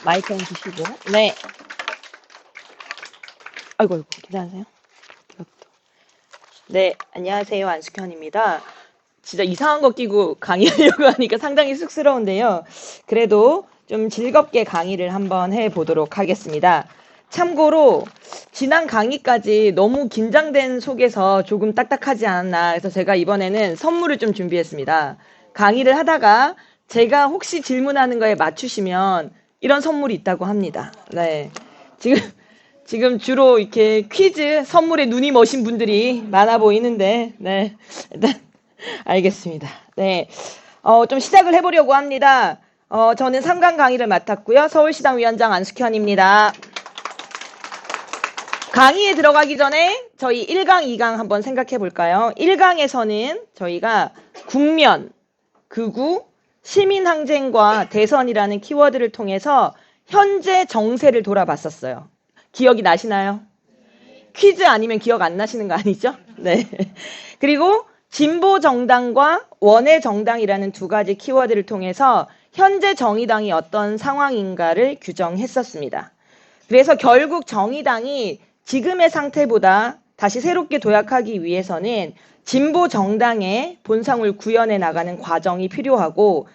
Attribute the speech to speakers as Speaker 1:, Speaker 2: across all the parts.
Speaker 1: 마이크 좀 주시고. 네. 아이고, 괜찮으세요? 이것도. 네, 안녕하세요. 안숙현입니다. 진짜 이상한 거 끼고 강의하려고 하니까 상당히 쑥스러운데요. 그래도 좀 즐겁게 강의를 한번 해보도록 하겠습니다. 참고로 지난 강의까지 너무 긴장된 속에서 조금 딱딱하지 않았나 해서 제가 이번에는 선물을 좀 준비했습니다. 강의를 하다가 제가 혹시 질문하는 거에 맞추시면 이런 선물이 있다고 합니다. 네. 지금 주로 이렇게 퀴즈 선물에 눈이 머신 분들이 많아 보이는데, 네. 일단 알겠습니다. 네. 좀 시작을 해보려고 합니다. 저는 3강 강의를 맡았고요. 서울시당 위원장 안숙현입니다. 강의에 들어가기 전에 저희 1강, 2강 한번 생각해 볼까요? 1강에서는 저희가 국면, 극우, 시민항쟁과 대선이라는 키워드를 통해서 현재 정세를 돌아봤었어요. 기억이 나시나요? 퀴즈 아니면 기억 안 나시는 거 아니죠? 네. 그리고 진보 정당과 원외 정당이라는 두 가지 키워드를 통해서 현재 정의당이 어떤 상황인가를 규정했었습니다. 그래서 결국 정의당이 지금의 상태보다 다시 새롭게 도약하기 위해서는 진보 정당의 본성을 구현해 나가는 과정이 필요하고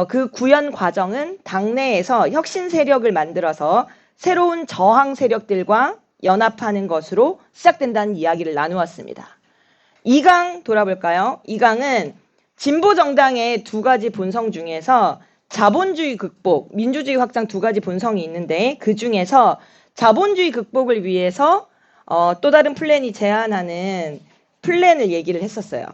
Speaker 1: 그 구현 과정은 당내에서 혁신 세력을 만들어서 새로운 저항 세력들과 연합하는 것으로 시작된다는 이야기를 나누었습니다. 2강 돌아볼까요? 2강은 진보 정당의 두 가지 본성 중에서 자본주의 극복, 민주주의 확장 두 가지 본성이 있는데 그 중에서 자본주의 극복을 위해서 또 다른 플랜이 제안하는 플랜을 얘기를 했었어요.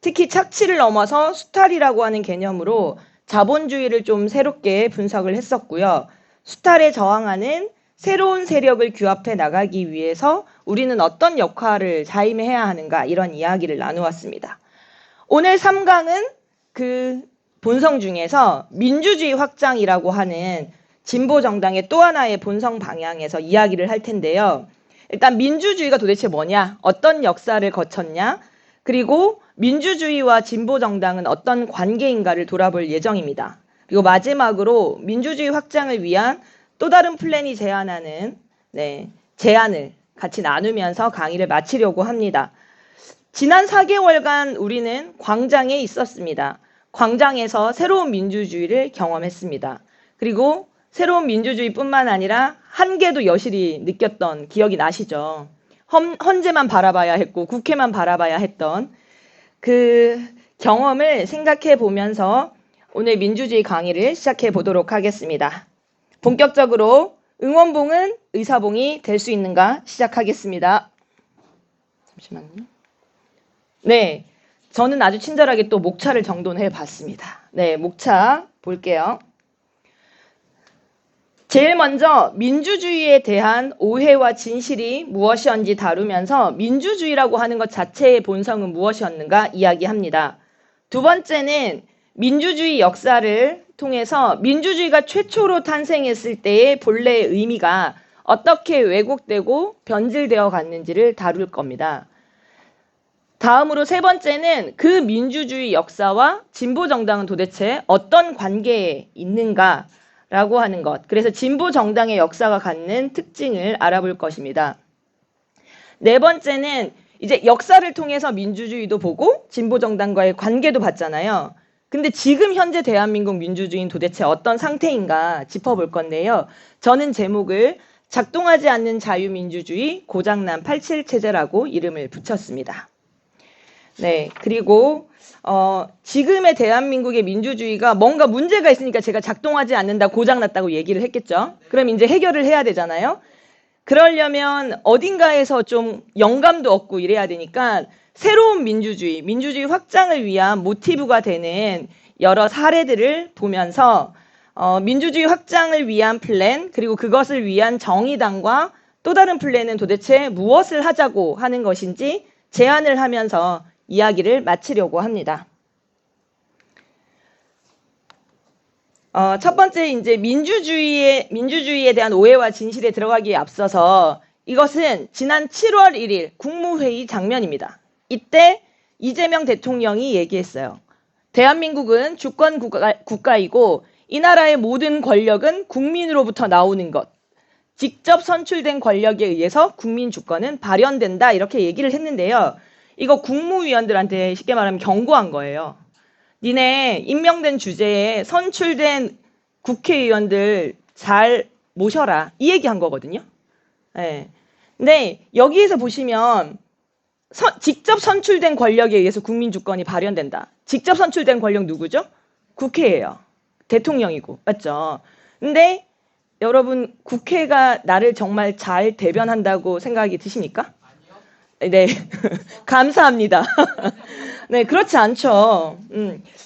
Speaker 1: 특히 착취를 넘어서 수탈이라고 하는 개념으로 자본주의를 좀 새롭게 분석을 했었고요. 수탈에 저항하는 새로운 세력을 규합해 나가기 위해서 우리는 어떤 역할을 자임해야 하는가 이런 이야기를 나누었습니다. 오늘 3강은 그 본성 중에서 민주주의 확장이라고 하는 진보 정당의 또 하나의 본성 방향에서 이야기를 할 텐데요. 일단 민주주의가 도대체 뭐냐? 어떤 역사를 거쳤냐? 그리고 민주주의와 진보 정당은 어떤 관계인가를 돌아볼 예정입니다. 그리고 마지막으로 민주주의 확장을 위한 또 다른 플랜이 제안하는 제안을 같이 나누면서 강의를 마치려고 합니다. 지난 4개월간 우리는 광장에 있었습니다. 광장에서 새로운 민주주의를 경험했습니다. 그리고 새로운 민주주의뿐만 아니라 한계도 여실히 느꼈던 기억이 나시죠? 헌재만 바라봐야 했고 국회만 바라봐야 했던 그 경험을 생각해 보면서 오늘 민주주의 강의를 시작해 보도록 하겠습니다. 본격적으로 응원봉은 의사봉이 될 수 있는가 시작하겠습니다. 잠시만요. 네, 저는 아주 친절하게 또 목차를 정돈해 봤습니다. 네, 목차 볼게요. 제일 먼저 민주주의에 대한 오해와 진실이 무엇이었는지 다루면서 민주주의라고 하는 것 자체의 본성은 무엇이었는가 이야기합니다. 두 번째는 민주주의 역사를 통해서 민주주의가 최초로 탄생했을 때의 본래의 의미가 어떻게 왜곡되고 변질되어 갔는지를 다룰 겁니다. 다음으로 세 번째는 그 민주주의 역사와 진보 정당은 도대체 어떤 관계에 있는가 라고 하는 것. 그래서 진보 정당의 역사가 갖는 특징을 알아볼 것입니다. 네 번째는 이제 역사를 통해서 민주주의도 보고 진보 정당과의 관계도 봤잖아요. 근데 지금 현재 대한민국 민주주의는 도대체 어떤 상태인가 짚어볼 건데요. 저는 제목을 작동하지 않는 자유민주주의 고장난 87체제라고 이름을 붙였습니다. 네, 그리고 지금의 대한민국의 민주주의가 뭔가 문제가 있으니까 제가 작동하지 않는다, 고장났다고 얘기를 했겠죠. 그럼 이제 해결을 해야 되잖아요. 그러려면 어딘가에서 좀 영감도 얻고 이래야 되니까 새로운 민주주의 확장을 위한 모티브가 되는 여러 사례들을 보면서 민주주의 확장을 위한 플랜, 그리고 그것을 위한 정의당과 또 다른 플랜은 도대체 무엇을 하자고 하는 것인지 제안을 하면서 이야기를 마치려고 합니다. 첫 번째 이제 민주주의에 대한 오해와 진실에 들어가기에 앞서서 이것은 지난 7월 1일 국무회의 장면입니다. 이때 이재명 대통령이 얘기했어요. 대한민국은 주권 국가이고 이 나라의 모든 권력은 국민으로부터 나오는 것. 직접 선출된 권력에 의해서 국민 주권은 발현된다. 이렇게 얘기를 했는데요. 이거 국무위원들한테 쉽게 말하면 경고한 거예요. 니네 임명된 주제에 선출된 국회의원들 잘 모셔라. 이 얘기한 거거든요. 네. 근데 여기에서 보시면 직접 선출된 권력에 의해서 국민 주권이 발현된다. 직접 선출된 권력 누구죠? 국회예요. 대통령이고. 맞죠? 근데 여러분 국회가 나를 정말 잘 대변한다고 생각이 드십니까? 네. 감사합니다. 네, 그렇지 않죠.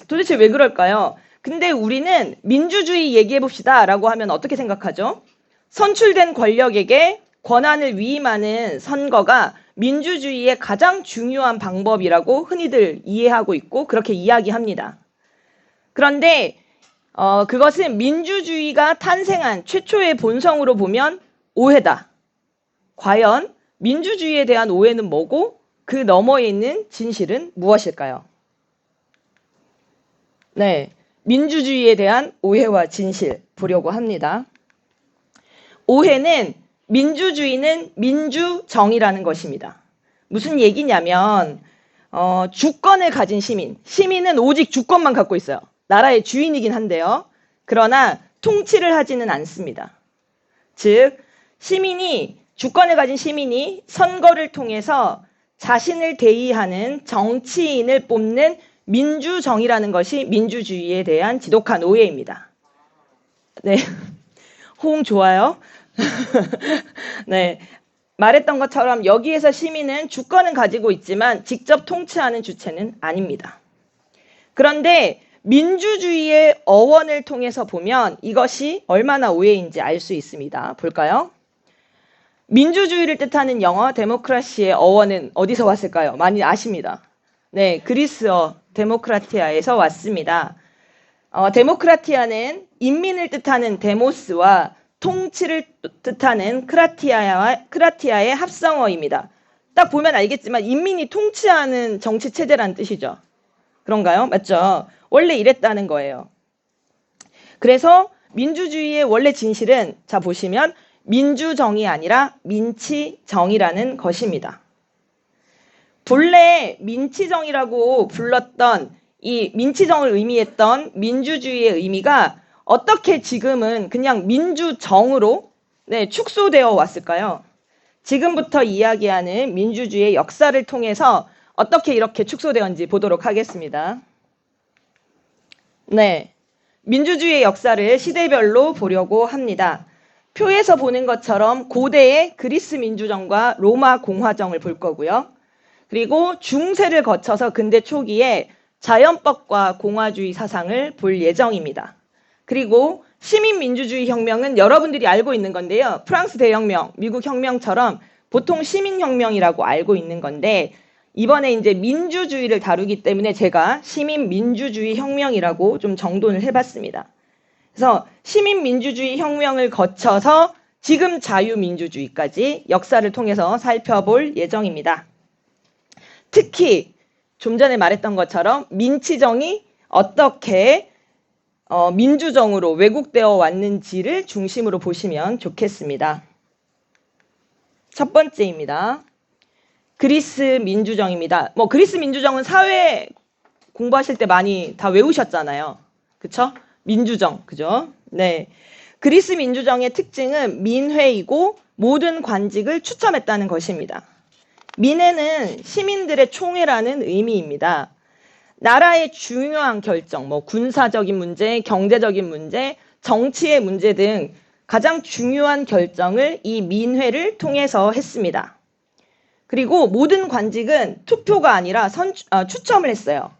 Speaker 1: 도대체 왜 그럴까요? 근데 우리는 민주주의 얘기해 봅시다 라고 하면 어떻게 생각하죠? 선출된 권력에게 권한을 위임하는 선거가 민주주의의 가장 중요한 방법이라고 흔히들 이해하고 있고 그렇게 이야기합니다. 그런데 그것은 민주주의가 탄생한 최초의 본성으로 보면 오해다. 과연 민주주의에 대한 오해는 뭐고 그 너머에 있는 진실은 무엇일까요? 네, 민주주의에 대한 오해와 진실 보려고 합니다. 오해는 민주주의는 민주정이라는 것입니다. 무슨 얘기냐면 주권을 가진 시민은 오직 주권만 갖고 있어요. 나라의 주인이긴 한데요. 그러나 통치를 하지는 않습니다. 즉 주권을 가진 시민이 선거를 통해서 자신을 대의하는 정치인을 뽑는 민주정이라는 것이 민주주의에 대한 지독한 오해입니다. 네, 호응 좋아요. 네, 말했던 것처럼 여기에서 시민은 주권은 가지고 있지만 직접 통치하는 주체는 아닙니다. 그런데 민주주의의 어원을 통해서 보면 이것이 얼마나 오해인지 알 수 있습니다. 볼까요? 민주주의를 뜻하는 영어 데모크라시의 어원은 어디서 왔을까요? 많이 아십니다. 네, 그리스어 데모크라티아에서 왔습니다. 데모크라티아는 인민을 뜻하는 데모스와 통치를 뜻하는 크라티아의 합성어입니다. 딱 보면 알겠지만 인민이 통치하는 정치 체제라는 뜻이죠. 그런가요? 맞죠? 원래 이랬다는 거예요. 그래서 민주주의의 원래 진실은 자 보시면 민주정이 아니라 민치정이라는 것입니다. 본래 민치정이라고 불렀던 이 민치정을 의미했던 민주주의의 의미가 어떻게 지금은 그냥 민주정으로 축소되어 왔을까요? 지금부터 이야기하는 민주주의의 역사를 통해서 어떻게 이렇게 축소되었는지 보도록 하겠습니다. 네, 민주주의의 역사를 시대별로 보려고 합니다. 표에서 보는 것처럼 고대의 그리스 민주정과 로마 공화정을 볼 거고요. 그리고 중세를 거쳐서 근대 초기에 자연법과 공화주의 사상을 볼 예정입니다. 그리고 시민민주주의 혁명은 여러분들이 알고 있는 건데요. 프랑스 대혁명, 미국 혁명처럼 보통 시민혁명이라고 알고 있는 건데 이번에 이제 민주주의를 다루기 때문에 제가 시민민주주의 혁명이라고 좀 정돈을 해봤습니다. 그래서 시민민주주의 혁명을 거쳐서 지금 자유민주주의까지 역사를 통해서 살펴볼 예정입니다. 특히 좀 전에 말했던 것처럼 민치정이 어떻게 민주정으로 왜곡되어 왔는지를 중심으로 보시면 좋겠습니다. 첫 번째입니다. 그리스 민주정입니다. 그리스 민주정은 사회 공부하실 때 많이 다 외우셨잖아요. 그쵸? 민주정, 그죠? 네. 그리스 민주정의 특징은 민회이고 모든 관직을 추첨했다는 것입니다. 민회는 시민들의 총회라는 의미입니다. 나라의 중요한 결정, 군사적인 문제, 경제적인 문제, 정치의 문제 등 가장 중요한 결정을 이 민회를 통해서 했습니다. 그리고 모든 관직은 투표가 아니라 추첨을 했어요.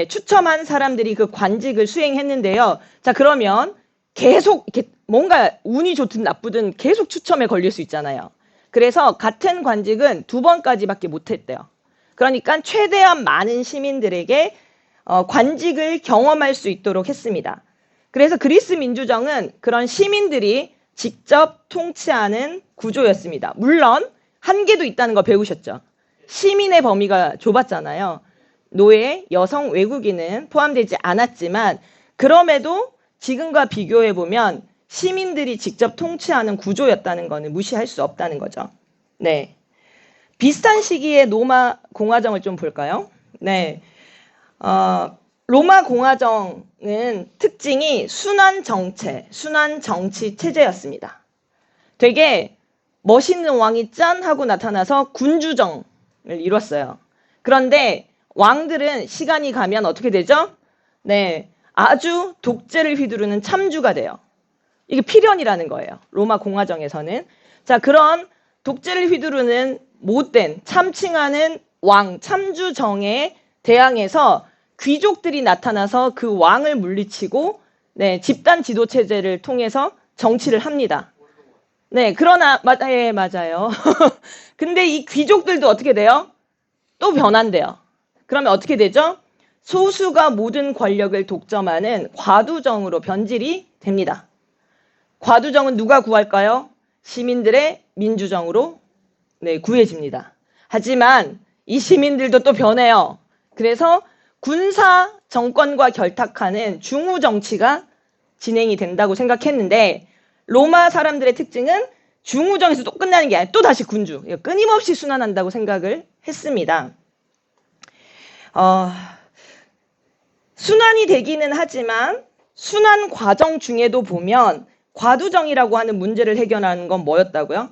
Speaker 1: 추첨한 사람들이 그 관직을 수행했는데요. 자, 그러면 계속 이렇게 뭔가 운이 좋든 나쁘든 계속 추첨에 걸릴 수 있잖아요. 그래서 같은 관직은 2번까지밖에 못했대요. 그러니까 최대한 많은 시민들에게 관직을 경험할 수 있도록 했습니다. 그래서 그리스 민주정은 그런 시민들이 직접 통치하는 구조였습니다. 물론 한계도 있다는 거 배우셨죠? 시민의 범위가 좁았잖아요. 노예, 여성, 외국인은 포함되지 않았지만 그럼에도 지금과 비교해보면 시민들이 직접 통치하는 구조였다는 것은 무시할 수 없다는 거죠. 네. 비슷한 시기에 로마 공화정을 좀 볼까요? 네. 로마 공화정은 특징이 순환 정치 체제였습니다. 되게 멋있는 왕이 짠 하고 나타나서 군주정을 이뤘어요. 그런데 왕들은 시간이 가면 어떻게 되죠? 네. 아주 독재를 휘두르는 참주가 돼요. 이게 필연이라는 거예요. 로마 공화정에서는. 자, 그런 독재를 휘두르는 못된 참칭하는 왕, 참주정에 대항해서 귀족들이 나타나서 그 왕을 물리치고 네, 집단 지도 체제를 통해서 정치를 합니다. 네, 그러나 예, 맞아요. 근데 이 귀족들도 어떻게 돼요? 또 변한대요. 그러면 어떻게 되죠? 소수가 모든 권력을 독점하는 과두정으로 변질이 됩니다. 과두정은 누가 구할까요? 시민들의 민주정으로 네, 구해집니다. 하지만 이 시민들도 또 변해요. 그래서 군사 정권과 결탁하는 중후 정치가 진행이 된다고 생각했는데 로마 사람들의 특징은 중후정에서 또 끝나는 게 아니라 또 다시 군주, 끊임없이 순환한다고 생각을 했습니다. 순환이 되기는 하지만 순환 과정 중에도 보면 과두정이라고 하는 문제를 해결하는 건 뭐였다고요?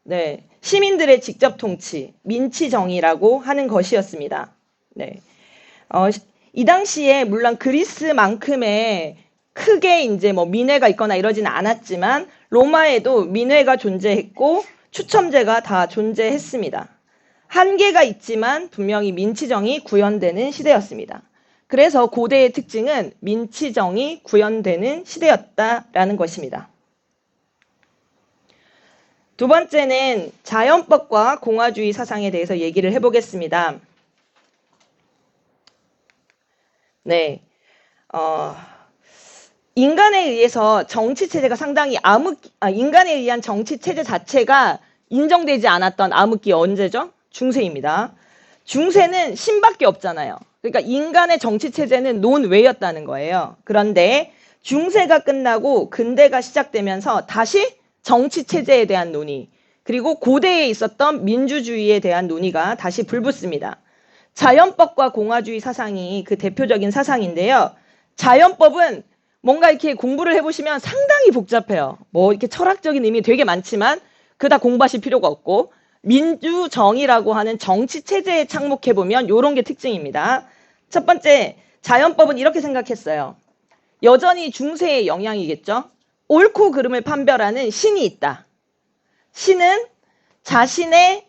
Speaker 1: 네, 시민들의 직접 통치, 민치정이라고 하는 것이었습니다. 네, 이 당시에 물론 그리스만큼의 크게 이제 뭐 민회가 있거나 이러지는 않았지만 로마에도 민회가 존재했고 추첨제가 다 존재했습니다. 한계가 있지만 분명히 민치정이 구현되는 시대였습니다. 그래서 고대의 특징은 민치정이 구현되는 시대였다라는 것입니다. 두 번째는 자연법과 공화주의 사상에 대해서 얘기를 해보겠습니다. 네, 인간에 의해서 정치체제가 상당히 인간에 의한 정치체제 자체가 인정되지 않았던 암흑기 언제죠? 중세입니다. 중세는 신밖에 없잖아요. 그러니까 인간의 정치체제는 논외였다는 거예요. 그런데 중세가 끝나고 근대가 시작되면서 다시 정치체제에 대한 논의, 그리고 고대에 있었던 민주주의에 대한 논의가 다시 불붙습니다. 자연법과 공화주의 사상이 그 대표적인 사상인데요. 자연법은 뭔가 이렇게 공부를 해보시면 상당히 복잡해요. 뭐 이렇게 철학적인 의미 되게 많지만 그다 공부하실 필요가 없고, 민주정의라고 하는 정치체제에 착목해보면 이런 게 특징입니다. 첫 번째, 자연법은 이렇게 생각했어요. 여전히 중세의 영향이겠죠. 옳고 그름을 판별하는 신이 있다. 신은 자신의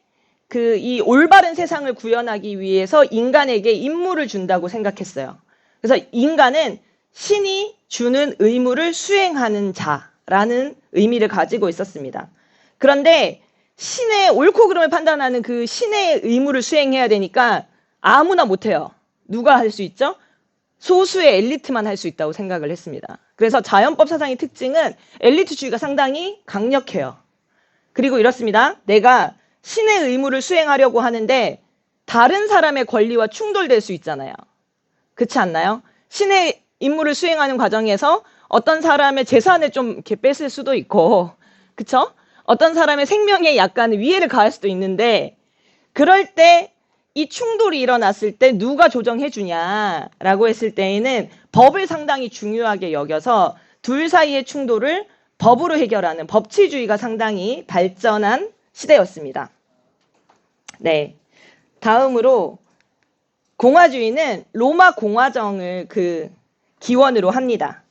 Speaker 1: 이 올바른 세상을 구현하기 위해서 인간에게 임무를 준다고 생각했어요. 그래서 인간은 신이 주는 의무를 수행하는 자라는 의미를 가지고 있었습니다. 그런데 신의 옳고 그름을 판단하는 그 신의 의무를 수행해야 되니까 아무나 못해요. 누가 할 수 있죠? 소수의 엘리트만 할 수 있다고 생각을 했습니다. 그래서 자연법 사상의 특징은 엘리트주의가 상당히 강력해요. 그리고 이렇습니다. 내가 신의 의무를 수행하려고 하는데 다른 사람의 권리와 충돌될 수 있잖아요. 그렇지 않나요? 신의 임무를 수행하는 과정에서 어떤 사람의 재산을 좀 이렇게 뺏을 수도 있고, 그쵸? 어떤 사람의 생명에 약간 위해를 가할 수도 있는데, 그럴 때 이 충돌이 일어났을 때 누가 조정해 주냐라고 했을 때에는 법을 상당히 중요하게 여겨서 둘 사이의 충돌을 법으로 해결하는 법치주의가 상당히 발전한 시대였습니다. 네, 다음으로 공화주의는 로마 공화정을 기원으로 합니다.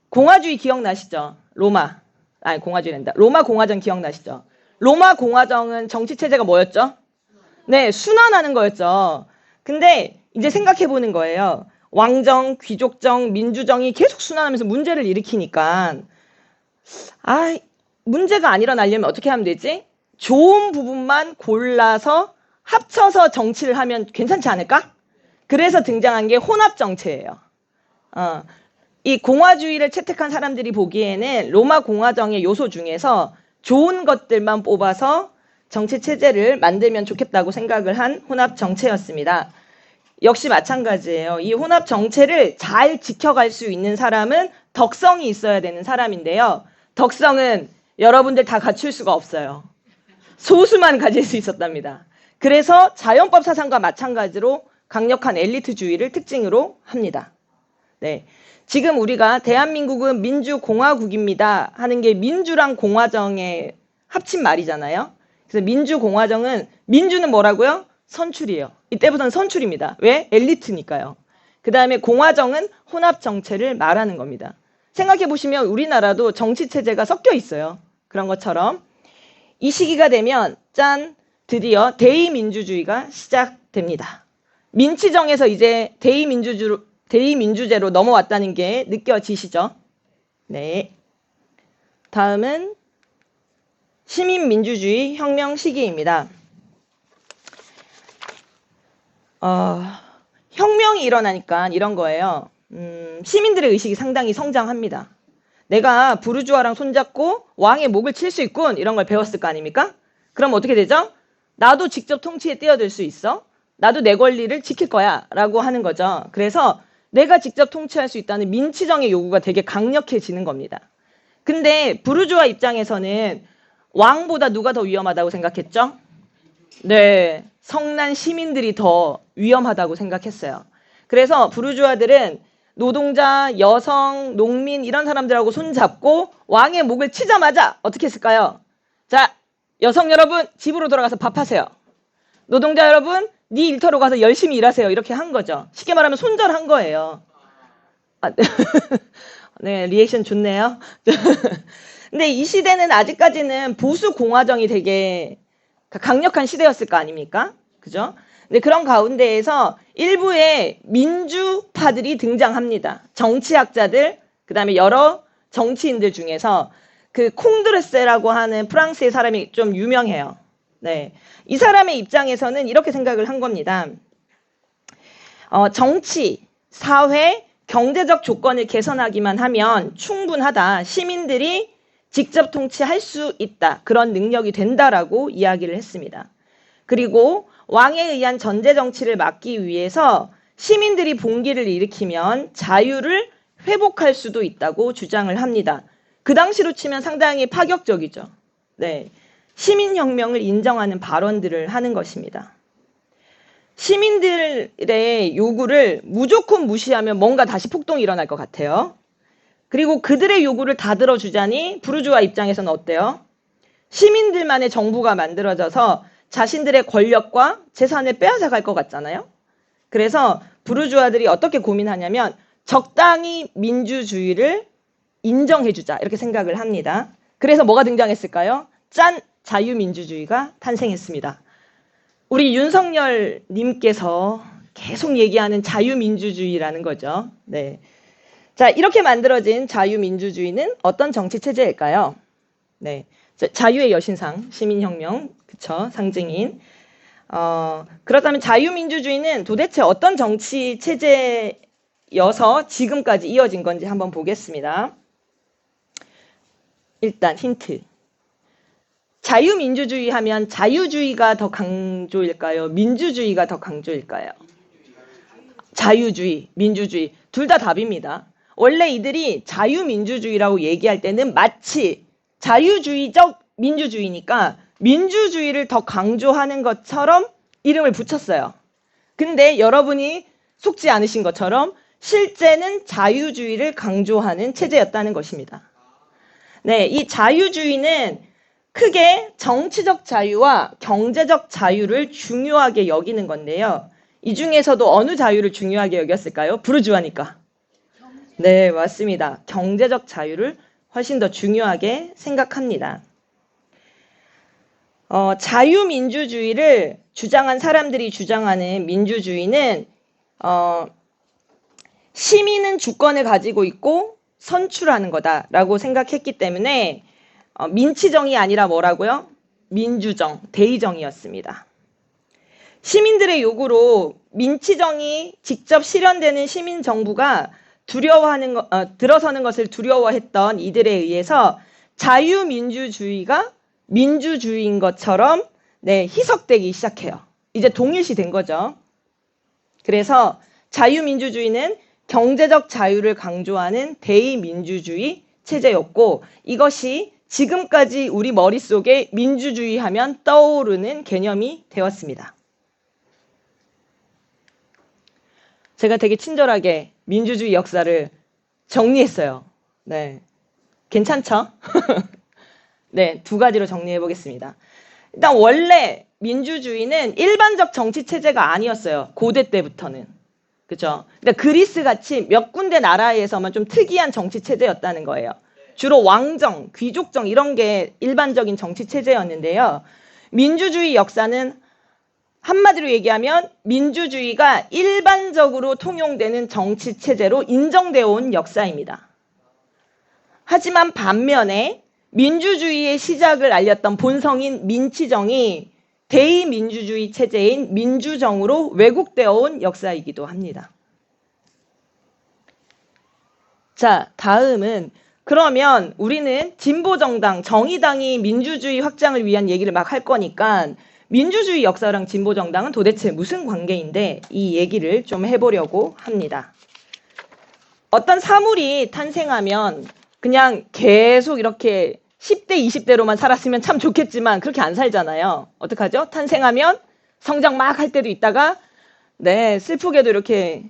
Speaker 1: 공화주의 기억나시죠? 로마 공화정 기억나시죠? 로마 공화정은 정치체제가 뭐였죠? 네, 순환하는 거였죠. 근데 이제 생각해보는 거예요. 왕정, 귀족정, 민주정이 계속 순환하면서 문제를 일으키니까 문제가 안 일어나려면 어떻게 하면 되지? 좋은 부분만 골라서 합쳐서 정치를 하면 괜찮지 않을까? 그래서 등장한 게 혼합정체예요. 이 공화주의를 채택한 사람들이 보기에는 로마 공화정의 요소 중에서 좋은 것들만 뽑아서 정치체제를 만들면 좋겠다고 생각을 한 혼합정체였습니다. 역시 마찬가지예요. 이 혼합정체를 잘 지켜갈 수 있는 사람은 덕성이 있어야 되는 사람인데요. 덕성은 여러분들 다 갖출 수가 없어요. 소수만 가질 수 있었답니다. 그래서 자연법 사상과 마찬가지로 강력한 엘리트주의를 특징으로 합니다. 네. 지금 우리가 대한민국은 민주공화국입니다 하는 게 민주랑 공화정의 합친 말이잖아요. 그래서 민주공화정은 민주는 뭐라고요? 선출이에요. 이때부터는 선출입니다. 왜? 엘리트니까요. 그 다음에 공화정은 혼합정체를 말하는 겁니다. 생각해보시면 우리나라도 정치체제가 섞여 있어요. 그런 것처럼 이 시기가 되면 짠! 드디어 대의민주주의가 시작됩니다. 민치정에서 이제 대의민주제로 넘어왔다는 게 느껴지시죠? 네. 다음은 시민민주주의 혁명 시기입니다. 혁명이 일어나니까 이런 거예요. 시민들의 의식이 상당히 성장합니다. 내가 부르주아랑 손잡고 왕의 목을 칠 수 있군 이런 걸 배웠을 거 아닙니까? 그럼 어떻게 되죠? 나도 직접 통치에 뛰어들 수 있어. 나도 내 권리를 지킬 거야 라고 하는 거죠. 그래서 내가 직접 통치할 수 있다는 민치정의 요구가 되게 강력해지는 겁니다. 근데 부르주아 입장에서는 왕보다 누가 더 위험하다고 생각했죠? 네, 성난 시민들이 더 위험하다고 생각했어요. 그래서 부르주아들은 노동자, 여성, 농민 이런 사람들하고 손잡고 왕의 목을 치자마자 어떻게 했을까요? 자, 여성 여러분 집으로 돌아가서 밥하세요. 노동자 여러분 네 일터로 가서 열심히 일하세요. 이렇게 한 거죠. 쉽게 말하면 손절한 거예요. 네, 리액션 좋네요. 근데 이 시대는 아직까지는 보수 공화정이 되게 강력한 시대였을 거 아닙니까? 그죠? 근데 그런 가운데에서 일부의 민주파들이 등장합니다. 정치학자들, 그 다음에 여러 정치인들 중에서 그 콩드레세라고 하는 프랑스의 사람이 좀 유명해요. 네. 이 사람의 입장에서는 이렇게 생각을 한 겁니다. 정치, 사회, 경제적 조건을 개선하기만 하면 충분하다. 시민들이 직접 통치할 수 있다. 그런 능력이 된다라고 이야기를 했습니다. 그리고 왕에 의한 전제 정치를 막기 위해서 시민들이 봉기를 일으키면 자유를 회복할 수도 있다고 주장을 합니다. 그 당시로 치면 상당히 파격적이죠. 네. 시민혁명을 인정하는 발언들을 하는 것입니다. 시민들의 요구를 무조건 무시하면 뭔가 다시 폭동이 일어날 것 같아요. 그리고 그들의 요구를 다 들어주자니 부르주아 입장에서는 어때요? 시민들만의 정부가 만들어져서 자신들의 권력과 재산을 빼앗아갈 것 같잖아요. 그래서 부르주아들이 어떻게 고민하냐면 적당히 민주주의를 인정해주자 이렇게 생각을 합니다. 그래서 뭐가 등장했을까요? 짠! 자유민주주의가 탄생했습니다. 우리 윤석열 님께서 계속 얘기하는 자유민주주의라는 거죠. 네. 자, 이렇게 만들어진 자유민주주의는 어떤 정치체제일까요? 네. 자유의 여신상, 시민혁명, 그쵸, 상징인. 그렇다면 자유민주주의는 도대체 어떤 정치체제여서 지금까지 이어진 건지 한번 보겠습니다. 일단 힌트. 자유민주주의 하면 자유주의가 더 강조일까요? 민주주의가 더 강조일까요? 자유주의, 민주주의 둘 다 답입니다. 원래 이들이 자유민주주의라고 얘기할 때는 마치 자유주의적 민주주의니까 민주주의를 더 강조하는 것처럼 이름을 붙였어요. 근데 여러분이 속지 않으신 것처럼 실제는 자유주의를 강조하는 체제였다는 것입니다. 네, 이 자유주의는 크게 정치적 자유와 경제적 자유를 중요하게 여기는 건데요. 이 중에서도 어느 자유를 중요하게 여겼을까요? 부르주아니까. 네, 맞습니다. 경제적 자유를 훨씬 더 중요하게 생각합니다. 자유민주주의를 주장한 사람들이 주장하는 민주주의는 시민은 주권을 가지고 있고 선출하는 거다라고 생각했기 때문에 민치정이 아니라 뭐라고요? 민주정, 대의정이었습니다. 시민들의 요구로 민치정이 직접 실현되는 시민정부가 들어서는 것을 두려워했던 이들에 의해서 자유민주주의가 민주주의인 것처럼 희석되기 시작해요. 이제 동일시 된 거죠. 그래서 자유민주주의는 경제적 자유를 강조하는 대의민주주의 체제였고 이것이 지금까지 우리 머릿속에 민주주의 하면 떠오르는 개념이 되었습니다. 제가 되게 친절하게 민주주의 역사를 정리했어요. 네. 괜찮죠? 네, 두 가지로 정리해 보겠습니다. 일단 원래 민주주의는 일반적 정치 체제가 아니었어요. 고대 때부터는. 그죠? 근데 그리스 같이 몇 군데 나라에서만 좀 특이한 정치 체제였다는 거예요. 주로 왕정, 귀족정 이런 게 일반적인 정치 체제였는데요. 민주주의 역사는 한마디로 얘기하면 민주주의가 일반적으로 통용되는 정치 체제로 인정되어 온 역사입니다. 하지만 반면에 민주주의의 시작을 알렸던 본성인 민치정이 대의민주주의 체제인 민주정으로 왜곡되어 온 역사이기도 합니다. 자, 다음은 그러면 우리는 진보정당, 정의당이 민주주의 확장을 위한 얘기를 막 할 거니까 민주주의 역사랑 진보정당은 도대체 무슨 관계인데 이 얘기를 좀 해보려고 합니다. 어떤 사물이 탄생하면 그냥 계속 이렇게 10대, 20대로만 살았으면 참 좋겠지만 그렇게 안 살잖아요. 어떡하죠? 탄생하면 성장 막 할 때도 있다가 네, 슬프게도 이렇게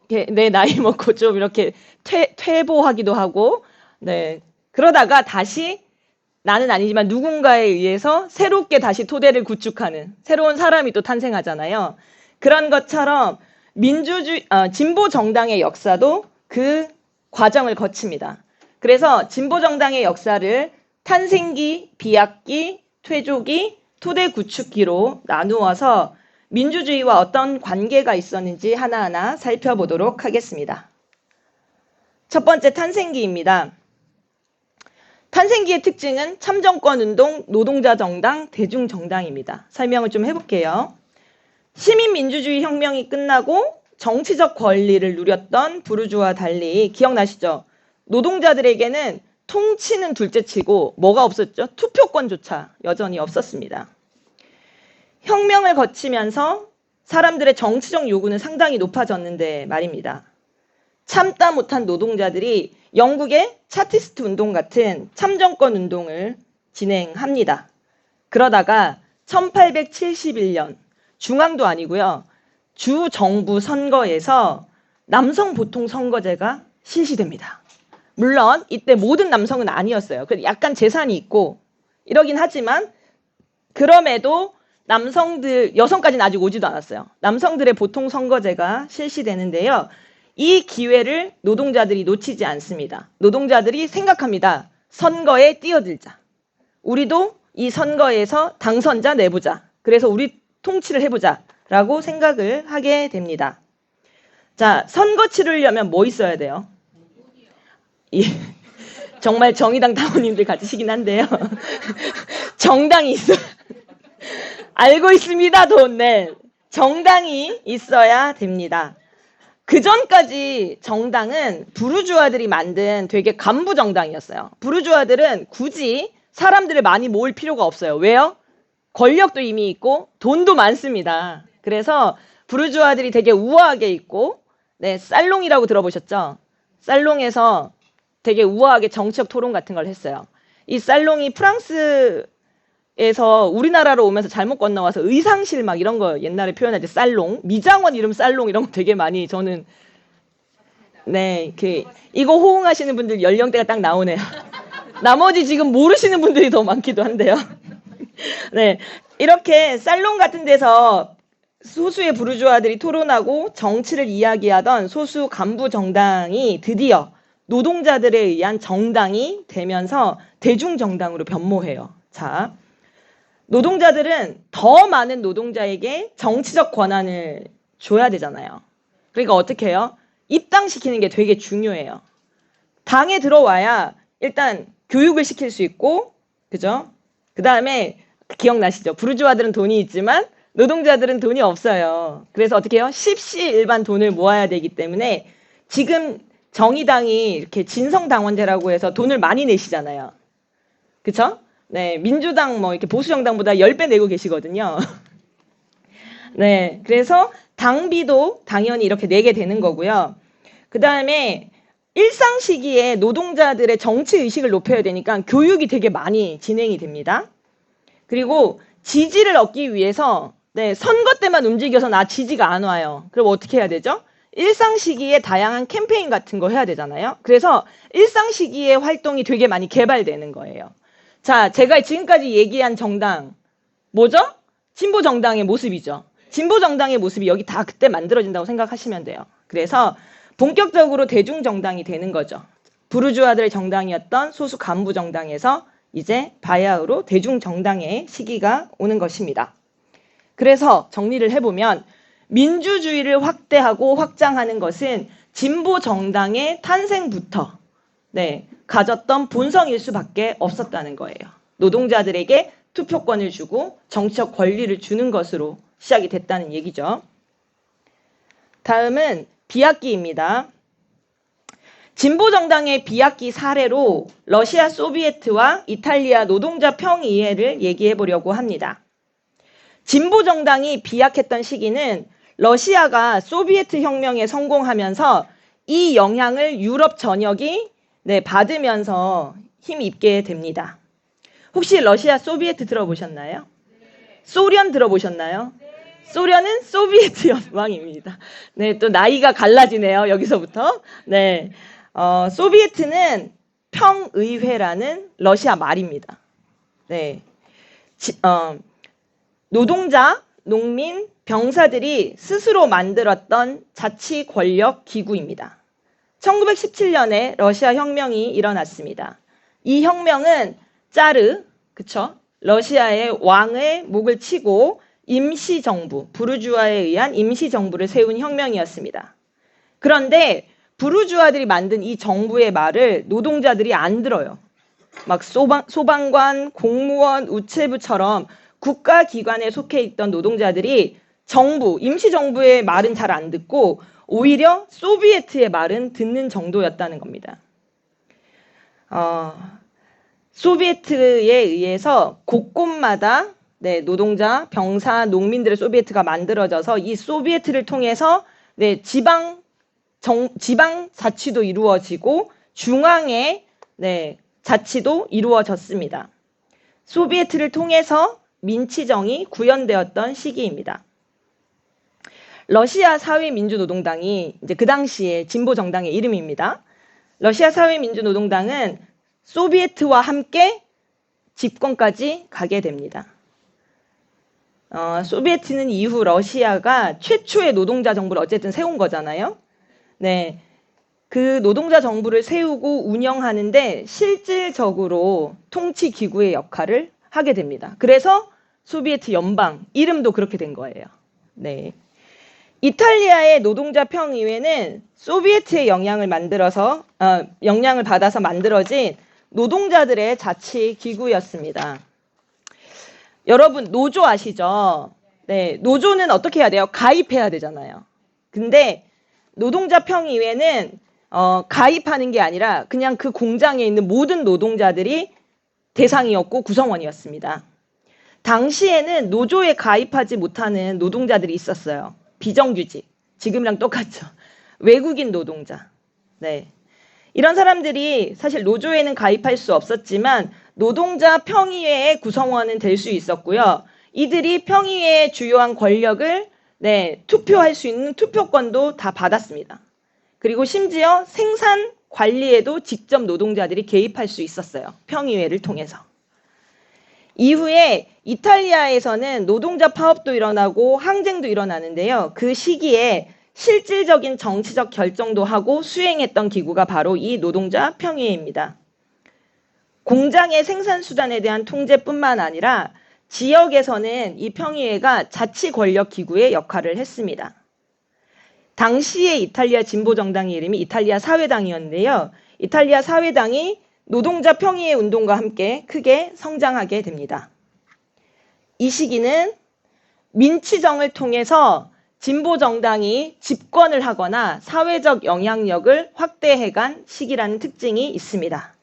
Speaker 1: 내 나이 먹고 좀 이렇게 퇴보하기도 하고 네, 그러다가 다시 나는 아니지만 누군가에 의해서 새롭게 다시 토대를 구축하는 새로운 사람이 또 탄생하잖아요. 그런 것처럼 진보 정당의 역사도 그 과정을 거칩니다. 그래서 진보 정당의 역사를 탄생기, 비약기, 퇴조기, 토대 구축기로 나누어서 민주주의와 어떤 관계가 있었는지 하나하나 살펴보도록 하겠습니다. 첫 번째 탄생기입니다. 탄생기의 특징은 참정권운동, 노동자정당, 대중정당입니다. 설명을 좀 해볼게요. 시민민주주의 혁명이 끝나고 정치적 권리를 누렸던 부르주아와 달리 기억나시죠? 노동자들에게는 통치는 둘째치고 뭐가 없었죠? 투표권조차 여전히 없었습니다. 혁명을 거치면서 사람들의 정치적 요구는 상당히 높아졌는데 말입니다. 참다 못한 노동자들이 영국의 차티스트 운동 같은 참정권 운동을 진행합니다. 그러다가 1871년 중앙도 아니고요. 주정부 선거에서 남성 보통 선거제가 실시됩니다. 물론 이때 모든 남성은 아니었어요. 약간 재산이 있고 이러긴 하지만 그럼에도 여성까지는 아직 오지도 않았어요. 남성들의 보통 선거제가 실시되는데요. 이 기회를 노동자들이 놓치지 않습니다. 노동자들이 생각합니다. 선거에 뛰어들자. 우리도 이 선거에서 당선자 내보자. 그래서 우리 통치를 해보자. 라고 생각을 하게 됩니다. 자, 선거 치르려면 뭐 있어야 돼요? 정말 정의당 당원님들 같으시긴 한데요. 정당이 있어요. 알고 있습니다, 돈. 네. 정당이 있어야 됩니다. 그 전까지 정당은 부르주아들이 만든 되게 간부 정당이었어요. 부르주아들은 굳이 사람들을 많이 모을 필요가 없어요. 왜요? 권력도 이미 있고 돈도 많습니다. 그래서 부르주아들이 되게 우아하게 있고 네, 살롱이라고 들어보셨죠? 살롱에서 되게 우아하게 정치적 토론 같은 걸 했어요. 이 살롱이 프랑스에서 우리나라로 오면서 잘못 건너와서 의상실 막 이런 거 옛날에 표현할 때 살롱, 미장원 이름 살롱 이런 거 되게 많이 저는 네, 이거 호응하시는 분들 연령대가 딱 나오네요. 나머지 지금 모르시는 분들이 더 많기도 한데요. 네, 이렇게 살롱 같은 데서 소수의 부르주아들이 토론하고 정치를 이야기하던 소수 간부 정당이 드디어 노동자들에 의한 정당이 되면서 대중정당으로 변모해요. 자, 노동자들은 더 많은 노동자에게 정치적 권한을 줘야 되잖아요. 그러니까 어떻게 해요? 입당시키는 게 되게 중요해요. 당에 들어와야 일단 교육을 시킬 수 있고, 그죠? 그 다음에 기억나시죠? 부르주아들은 돈이 있지만 노동자들은 돈이 없어요. 그래서 어떻게 해요? 십시일반 돈을 모아야 되기 때문에 지금 정의당이 이렇게 진성당원제라고 해서 돈을 많이 내시잖아요. 그쵸? 네, 민주당 뭐 이렇게 보수정당보다 10배 내고 계시거든요. 네, 그래서 당비도 당연히 이렇게 내게 되는 거고요. 그 다음에 일상 시기에 노동자들의 정치 의식을 높여야 되니까 교육이 되게 많이 진행이 됩니다. 그리고 지지를 얻기 위해서 선거 때만 움직여서 나 지지가 안 와요. 그럼 어떻게 해야 되죠? 일상 시기에 다양한 캠페인 같은 거 해야 되잖아요. 그래서 일상 시기에 활동이 되게 많이 개발되는 거예요. 자, 제가 지금까지 얘기한 정당 뭐죠? 진보 정당의 모습이죠. 진보 정당의 모습이 여기 다 그때 만들어진다고 생각하시면 돼요. 그래서 본격적으로 대중 정당이 되는 거죠. 부르주아들의 정당이었던 소수 간부 정당에서 이제 바야흐로 대중 정당의 시기가 오는 것입니다. 그래서 정리를 해보면 민주주의를 확대하고 확장하는 것은 진보 정당의 탄생부터 가졌던 본성일 수밖에 없었다는 거예요. 노동자들에게 투표권을 주고 정치적 권리를 주는 것으로 시작이 됐다는 얘기죠. 다음은 비악기입니다. 진보 정당의 비악기 사례로 러시아 소비에트와 이탈리아 노동자 평의회를 얘기해 보려고 합니다. 진보 정당이 비약했던 시기는 러시아가 소비에트 혁명에 성공하면서 이 영향을 유럽 전역이 받으면서 힘입게 됩니다. 혹시 러시아 소비에트 들어보셨나요? 소련 들어보셨나요? 소련은 소비에트 연방입니다. 또 나이가 갈라지네요. 여기서부터. 소비에트는 평의회라는 러시아 말입니다. 노동자, 농민, 병사들이 스스로 만들었던 자치 권력 기구입니다. 1917년에 러시아 혁명이 일어났습니다. 이 혁명은 짜르, 러시아의 왕의 목을 치고 임시정부, 부르주아에 의한 임시정부를 세운 혁명이었습니다. 그런데 부르주아들이 만든 이 정부의 말을 노동자들이 안 들어요. 막 소방관, 공무원, 우체부처럼 국가기관에 속해 있던 노동자들이 임시정부의 말은 잘 안 듣고 오히려 소비에트의 말은 듣는 정도였다는 겁니다. 소비에트에 의해서 곳곳마다 노동자, 병사, 농민들의 소비에트가 만들어져서 이 소비에트를 통해서 지방 자치도 이루어지고 중앙의 자치도 이루어졌습니다. 소비에트를 통해서 민치정이 구현되었던 시기입니다. 러시아 사회민주노동당이 이제 그 당시에 진보 정당의 이름입니다. 러시아 사회민주노동당은 소비에트와 함께 집권까지 가게 됩니다. 소비에트는 이후 러시아가 최초의 노동자 정부를 어쨌든 세운 거잖아요. 그 노동자 정부를 세우고 운영하는데 실질적으로 통치 기구의 역할을 하게 됩니다. 그래서 소비에트 연방, 이름도 그렇게 된 거예요. 이탈리아의 노동자 평의회는 소비에트의 영향을 받아서 만들어진 노동자들의 자치 기구였습니다. 여러분 노조 아시죠? 노조는 어떻게 해야 돼요? 가입해야 되잖아요. 근데 노동자 평의회는 가입하는 게 아니라 그냥 그 공장에 있는 모든 노동자들이 대상이었고 구성원이었습니다. 당시에는 노조에 가입하지 못하는 노동자들이 있었어요. 비정규직. 지금이랑 똑같죠. 외국인 노동자. 이런 사람들이 사실 노조에는 가입할 수 없었지만 노동자 평의회의 구성원은 될 수 있었고요. 이들이 평의회의 주요한 권력을 투표할 수 있는 투표권도 다 받았습니다. 그리고 심지어 생산 관리에도 직접 노동자들이 개입할 수 있었어요. 평의회를 통해서. 이후에 이탈리아에서는 노동자 파업도 일어나고 항쟁도 일어나는데요. 그 시기에 실질적인 정치적 결정도 하고 수행했던 기구가 바로 이 노동자 평의회입니다. 공장의 생산 수단에 대한 통제뿐만 아니라 지역에서는 이 평의회가 자치 권력 기구의 역할을 했습니다. 당시의 이탈리아 진보 정당의 이름이 이탈리아 사회당이었는데요. 이탈리아 사회당이 노동자 평의회 운동과 함께 크게 성장하게 됩니다. 이 시기는 민치정을 통해서 진보 정당이 집권을 하거나 사회적 영향력을 확대해간 시기라는 특징이 있습니다.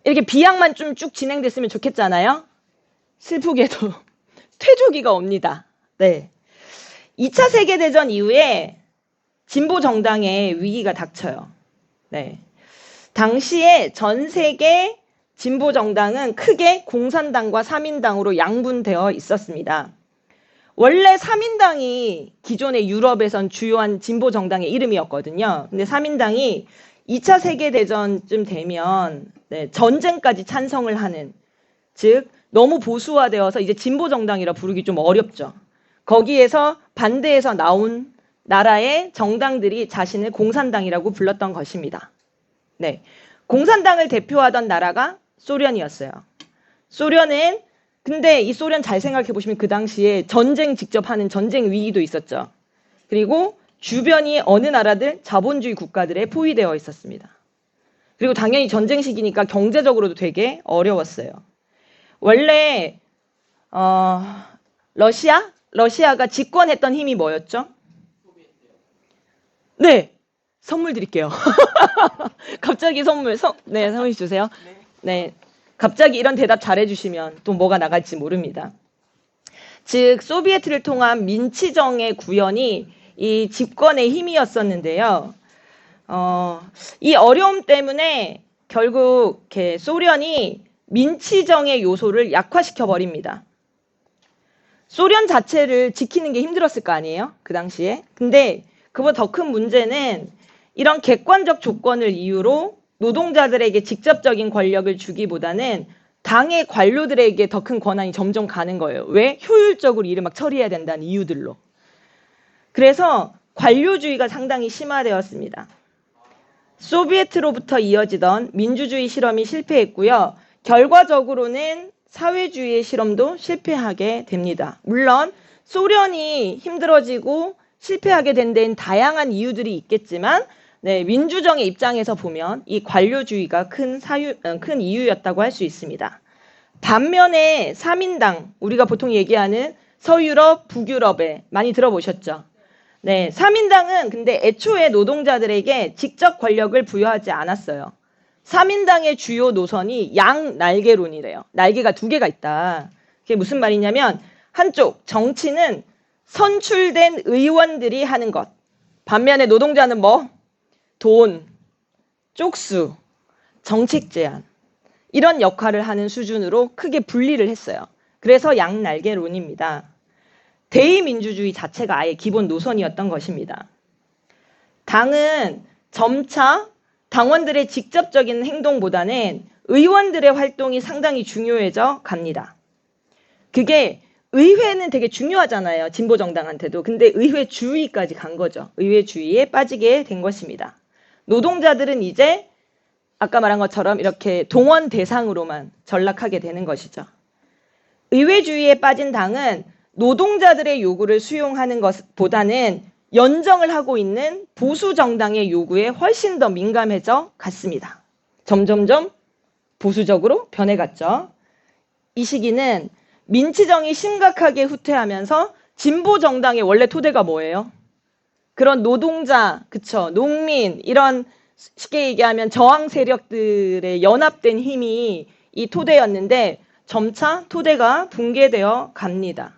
Speaker 1: 이렇게 비약만 좀 쭉 진행됐으면 좋겠잖아요. 슬프게도 퇴조기가 옵니다. 2차 세계대전 이후에 진보 정당의 위기가 닥쳐요. 네. 당시에 전 세계 진보 정당은 크게 공산당과 사민당으로 양분되어 있었습니다. 원래 사민당이 기존의 유럽에선 주요한 진보 정당의 이름이었거든요. 근데 사민당이 2차 세계대전쯤 되면 전쟁까지 찬성을 하는, 즉 너무 보수화되어서 이제 진보 정당이라 부르기 좀 어렵죠. 거기에서 반대해서 나온 나라의 정당들이 자신을 공산당이라고 불렀던 것입니다. 네, 공산당을 대표하던 나라가 소련이었어요. 소련은 근데 이 소련 잘 생각해 보시면 그 당시에 전쟁 직접 하는 전쟁 위기도 있었죠. 그리고 주변이 어느 나라들 자본주의 국가들에 포위되어 있었습니다. 그리고 당연히 전쟁 시기니까 경제적으로도 되게 어려웠어요. 원래 러시아가 집권했던 힘이 뭐였죠? 네, 선물 드릴게요. 갑자기 선물 주세요. 네, 갑자기 이런 대답 잘해주시면 또 뭐가 나갈지 모릅니다. 즉 소비에트를 통한 민치정의 구현이 이 집권의 힘이었었는데요. 이 어려움 때문에 결국 소련이 민치정의 요소를 약화시켜 버립니다. 소련 자체를 지키는 게 힘들었을 거 아니에요? 그 당시에. 근데 그보다 더 큰 문제는 이런 객관적 조건을 이유로 노동자들에게 직접적인 권력을 주기보다는 당의 관료들에게 더 큰 권한이 점점 가는 거예요. 왜? 효율적으로 일을 막 처리해야 된다는 이유들로. 그래서 관료주의가 상당히 심화되었습니다. 소비에트로부터 이어지던 민주주의 실험이 실패했고요. 결과적으로는 사회주의의 실험도 실패하게 됩니다. 물론 소련이 힘들어지고 실패하게 된 데는 다양한 이유들이 있겠지만 민주정의 입장에서 보면 이 관료주의가 큰 이유였다고 할 수 있습니다. 반면에 사민당, 우리가 보통 얘기하는 서유럽, 북유럽에 많이 들어보셨죠? 네, 사민당은 근데 애초에 노동자들에게 직접 권력을 부여하지 않았어요. 사민당의 주요 노선이 양날개론이래요. 날개가 2개가 있다. 그게 무슨 말이냐면 한쪽 정치는 선출된 의원들이 하는 것. 반면에 노동자는 뭐? 돈, 쪽수, 정책 제안 이런 역할을 하는 수준으로 크게 분리를 했어요. 그래서 양날개론입니다. 대의민주주의 자체가 아예 기본 노선이었던 것입니다. 당은 점차 당원들의 직접적인 행동보다는 의원들의 활동이 상당히 중요해져 갑니다. 그게 의회는 되게 중요하잖아요. 진보정당한테도. 근데 의회 주의까지 간 거죠. 의회 주의에 빠지게 된 것입니다. 노동자들은 이제 아까 말한 것처럼 이렇게 동원 대상으로만 전락하게 되는 것이죠. 의회주의에 빠진 당은 노동자들의 요구를 수용하는 것보다는 연정을 하고 있는 보수 정당의 요구에 훨씬 더 민감해져 갔습니다. 점점점 보수적으로 변해갔죠. 이 시기는 민치정이 심각하게 후퇴하면서 진보 정당의 원래 토대가 뭐예요? 그런 노동자, 그쵸, 농민 이런 쉽게 얘기하면 저항 세력들의 연합된 힘이 이 토대였는데 점차 토대가 붕괴되어 갑니다.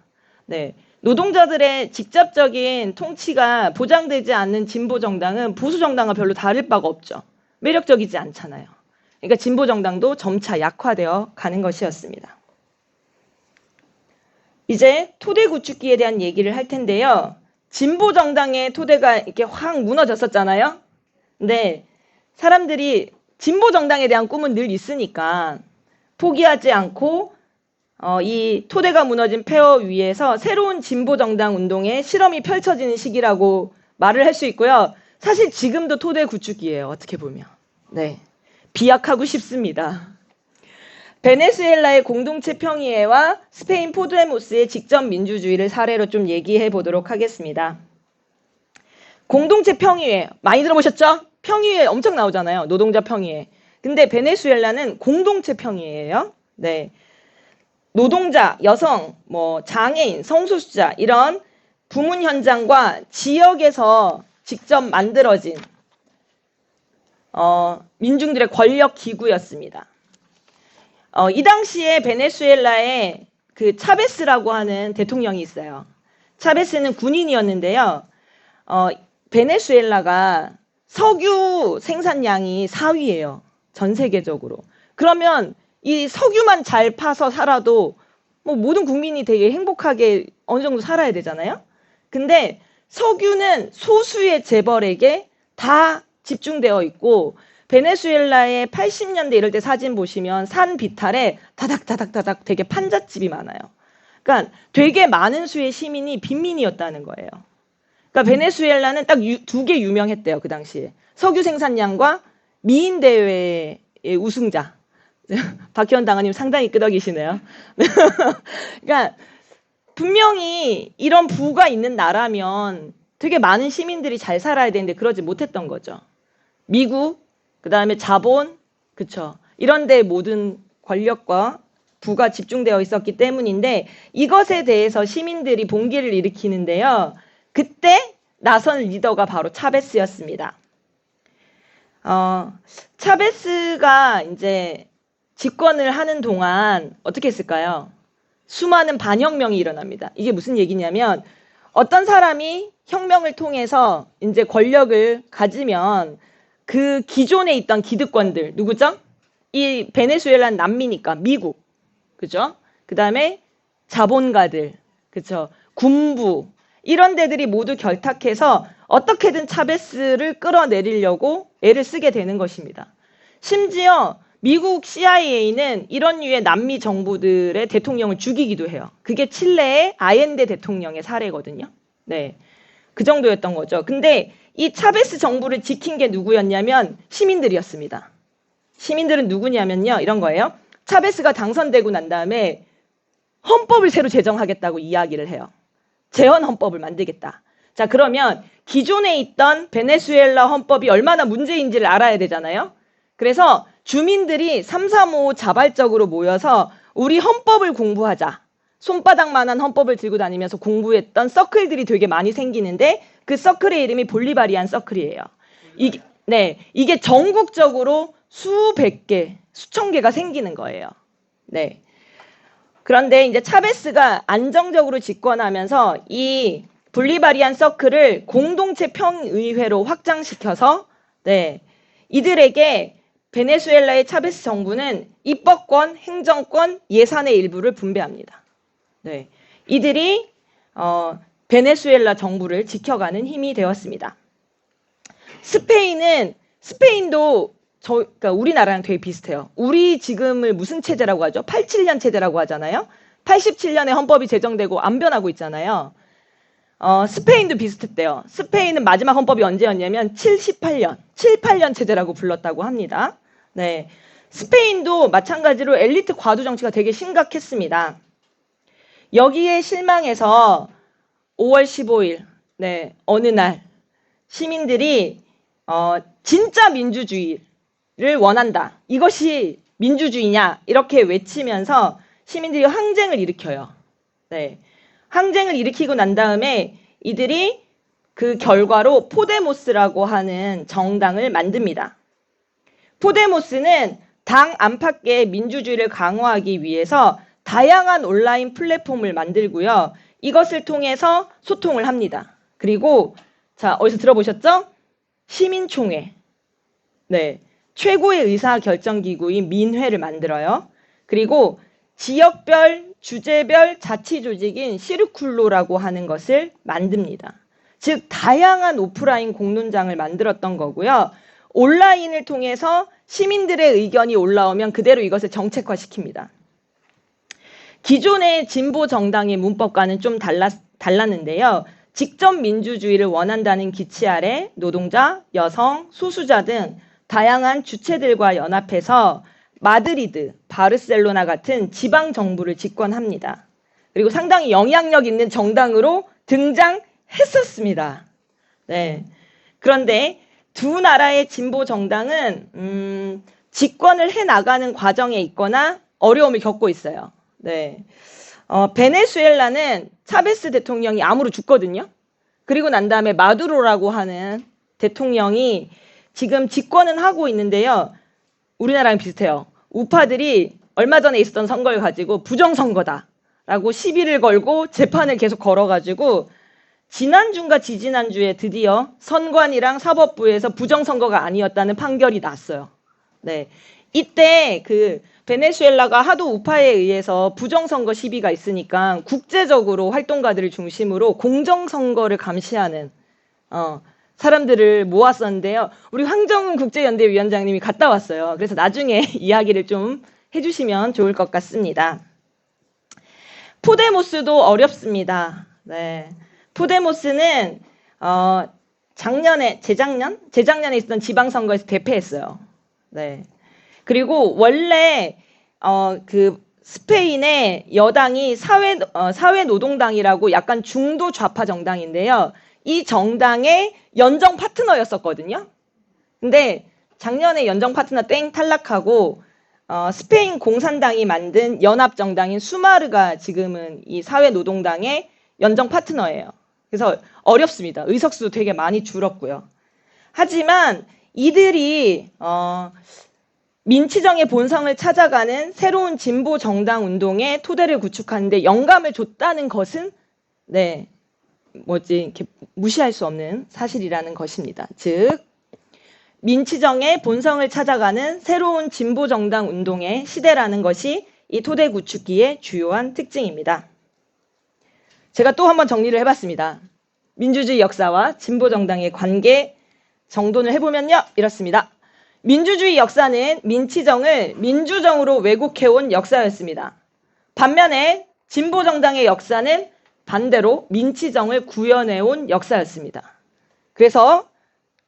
Speaker 1: 네. 노동자들의 직접적인 통치가 보장되지 않는 진보 정당은 보수 정당과 별로 다를 바가 없죠. 매력적이지 않잖아요. 그러니까 진보 정당도 점차 약화되어 가는 것이었습니다. 이제 토대 구축기에 대한 얘기를 할 텐데요. 진보 정당의 토대가 이렇게 확 무너졌었잖아요. 근데 사람들이 진보 정당에 대한 꿈은 늘 있으니까 포기하지 않고 이 토대가 무너진 폐허 위에서 새로운 진보 정당 운동의 실험이 펼쳐지는 시기라고 말을 할 수 있고요. 사실 지금도 토대 구축기예요. 어떻게 보면. 네, 비약하고 싶습니다. 베네수엘라의 공동체 평의회와 스페인 포드모스의 직접 민주주의를 사례로 좀 얘기해 보도록 하겠습니다. 공동체 평의회 많이 들어보셨죠? 평의회 엄청 나오잖아요. 노동자 평의회. 근데 베네수엘라는 공동체 평의회예요. 네. 노동자, 여성, 장애인, 성소수자 이런 부문 현장과 지역에서 직접 만들어진 민중들의 권력 기구였습니다. 이 당시에 베네수엘라에 그 차베스라고 하는 대통령이 있어요. 차베스는 군인이었는데요. 베네수엘라가 석유 생산량이 4위예요. 전 세계적으로. 그러면 이 석유만 잘 파서 살아도 뭐 모든 국민이 되게 행복하게 어느 정도 살아야 되잖아요. 근데 석유는 소수의 재벌에게 다 집중되어 있고, 베네수엘라의 80년대 이럴 때 사진 보시면 산 비탈에 다닥다닥다닥 되게 판잣집이 많아요. 그러니까 되게 많은 수의 시민이 빈민이었다는 거예요. 그러니까 베네수엘라는 딱 두 개 유명했대요, 그 당시에. 석유 생산량과 미인 대회의 우승자. 박희원 당원님 상당히 끄덕이시네요. 그러니까 분명히 이런 부가 있는 나라면 되게 많은 시민들이 잘 살아야 되는데 그러지 못했던 거죠. 미국, 그 다음에 자본, 그쵸. 이런 데 모든 권력과 부가 집중되어 있었기 때문인데, 이것에 대해서 시민들이 봉기를 일으키는데요. 그때 나선 리더가 바로 차베스였습니다. 차베스가 이제 집권을 하는 동안 어떻게 했을까요? 수많은 반혁명이 일어납니다. 이게 무슨 얘기냐면, 어떤 사람이 혁명을 통해서 이제 권력을 가지면 그 기존에 있던 기득권들, 누구죠? 이 베네수엘라는 남미니까 미국, 그죠? 그 다음에 자본가들, 그죠? 군부, 이런 데들이 모두 결탁해서 어떻게든 차베스를 끌어내리려고 애를 쓰게 되는 것입니다. 심지어 미국 CIA는 이런 류의 남미 정부들의 대통령을 죽이기도 해요. 그게 칠레의 아옌데 대통령의 사례거든요. 네. 그 정도였던 거죠. 근데 이 차베스 정부를 지킨 게 누구였냐면 시민들이었습니다. 시민들은 누구냐면요, 이런 거예요. 차베스가 당선되고 난 다음에 헌법을 새로 제정하겠다고 이야기를 해요. 재헌 헌법을 만들겠다. 자, 그러면 기존에 있던 베네수엘라 헌법이 얼마나 문제인지를 알아야 되잖아요. 그래서 주민들이 335 자발적으로 모여서 우리 헌법을 공부하자. 손바닥만한 헌법을 들고 다니면서 공부했던 서클들이 되게 많이 생기는데, 그 서클의 이름이 볼리바리안 서클이에요. 이게 전국적으로 수백 개, 수천 개가 생기는 거예요. 네. 그런데 이제 차베스가 안정적으로 집권하면서 이 볼리바리안 서클을 공동체 평의회로 확장시켜서, 네, 이들에게 베네수엘라의 차베스 정부는 입법권, 행정권, 예산의 일부를 분배합니다. 네, 이들이 베네수엘라 정부를 지켜가는 힘이 되었습니다. 스페인도 그러니까 우리나라랑 되게 비슷해요. 우리 지금을 무슨 체제라고 하죠? 87년 체제라고 하잖아요. 87년에 헌법이 제정되고 안 변하고 있잖아요. 스페인도 비슷했대요. 스페인은 마지막 헌법이 언제였냐면 78년 체제라고 불렀다고 합니다. 네, 스페인도 마찬가지로 엘리트 과도 정치가 되게 심각했습니다. 여기에 실망해서 5월 15일, 네, 어느 날 시민들이 진짜 민주주의를 원한다. 이것이 민주주의냐? 이렇게 외치면서 시민들이 항쟁을 일으켜요. 네. 항쟁을 일으키고 난 다음에 이들이 그 결과로 포데모스라고 하는 정당을 만듭니다. 포데모스는 당 안팎의 민주주의를 강화하기 위해서 다양한 온라인 플랫폼을 만들고요. 이것을 통해서 소통을 합니다. 그리고 자, 어디서 들어보셨죠? 시민총회. 네. 최고의 의사결정기구인 민회를 만들어요. 그리고 지역별, 주제별 자치조직인 시르쿨로라고 하는 것을 만듭니다. 즉, 다양한 오프라인 공론장을 만들었던 거고요. 온라인을 통해서 시민들의 의견이 올라오면 그대로 이것을 정책화시킵니다. 기존의 진보 정당의 문법과는 좀 달랐는데요. 직접 민주주의를 원한다는 기치 아래 노동자, 여성, 소수자 등 다양한 주체들과 연합해서 마드리드, 바르셀로나 같은 지방 정부를 집권합니다. 그리고 상당히 영향력 있는 정당으로 등장했었습니다. 네. 그런데 두 나라의 진보 정당은 집권을 해나가는 과정에 있거나 어려움을 겪고 있어요. 네. 베네수엘라는 차베스 대통령이 암으로 죽거든요. 그리고 난 다음에 마두로라고 하는 대통령이 지금 집권은 하고 있는데요. 우리나라랑 비슷해요. 우파들이 얼마 전에 있었던 선거를 가지고 부정선거다라고 시비를 걸고 재판을 계속 걸어가지고 지난주인가 지지난주에 드디어 선관위랑 사법부에서 부정선거가 아니었다는 판결이 났어요. 네. 이때 그 베네수엘라가 하도 우파에 의해서 부정선거 시비가 있으니까 국제적으로 활동가들을 중심으로 공정선거를 감시하는 사람들을 모았었는데요. 우리 황정은 국제연대 위원장님이 갔다 왔어요. 그래서 나중에 이야기를 좀 해주시면 좋을 것 같습니다. 포데모스도 어렵습니다. 네. 포데모스는 재작년에 있었던 지방선거에서 대패했어요. 네. 그리고 원래 그 스페인의 여당이 사회노동당이라고 약간 중도 좌파 정당인데요. 이 정당의 연정 파트너였었거든요. 근데 작년에 연정 파트너 땡 탈락하고 스페인 공산당이 만든 연합 정당인 수마르가 지금은 이 사회노동당의 연정 파트너예요. 그래서 어렵습니다. 의석수도 되게 많이 줄었고요. 하지만 이들이 민치정의 본성을 찾아가는 새로운 진보 정당 운동의 토대를 구축하는데 영감을 줬다는 것은 이렇게 무시할 수 없는 사실이라는 것입니다. 즉 민치정의 본성을 찾아가는 새로운 진보 정당 운동의 시대라는 것이 이 토대 구축기의 주요한 특징입니다. 제가 또 한번 정리를 해봤습니다. 민주주의 역사와 진보 정당의 관계 정돈을 해보면요. 이렇습니다. 민주주의 역사는 민치정을 민주정으로 왜곡해온 역사였습니다. 반면에 진보 정당의 역사는 반대로 민치정을 구현해온 역사였습니다. 그래서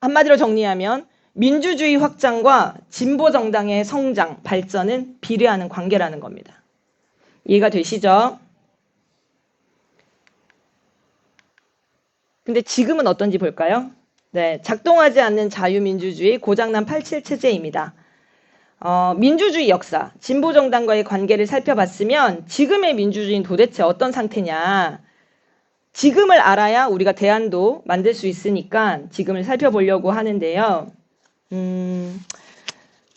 Speaker 1: 한마디로 정리하면 민주주의 확장과 진보 정당의 성장, 발전은 비례하는 관계라는 겁니다. 이해가 되시죠? 근데 지금은 어떤지 볼까요? 네, 작동하지 않는 자유민주주의 고장난 87 체제입니다. 민주주의 역사, 진보 정당과의 관계를 살펴봤으면 지금의 민주주의는 도대체 어떤 상태냐? 지금을 알아야 우리가 대안도 만들 수 있으니까 지금을 살펴보려고 하는데요.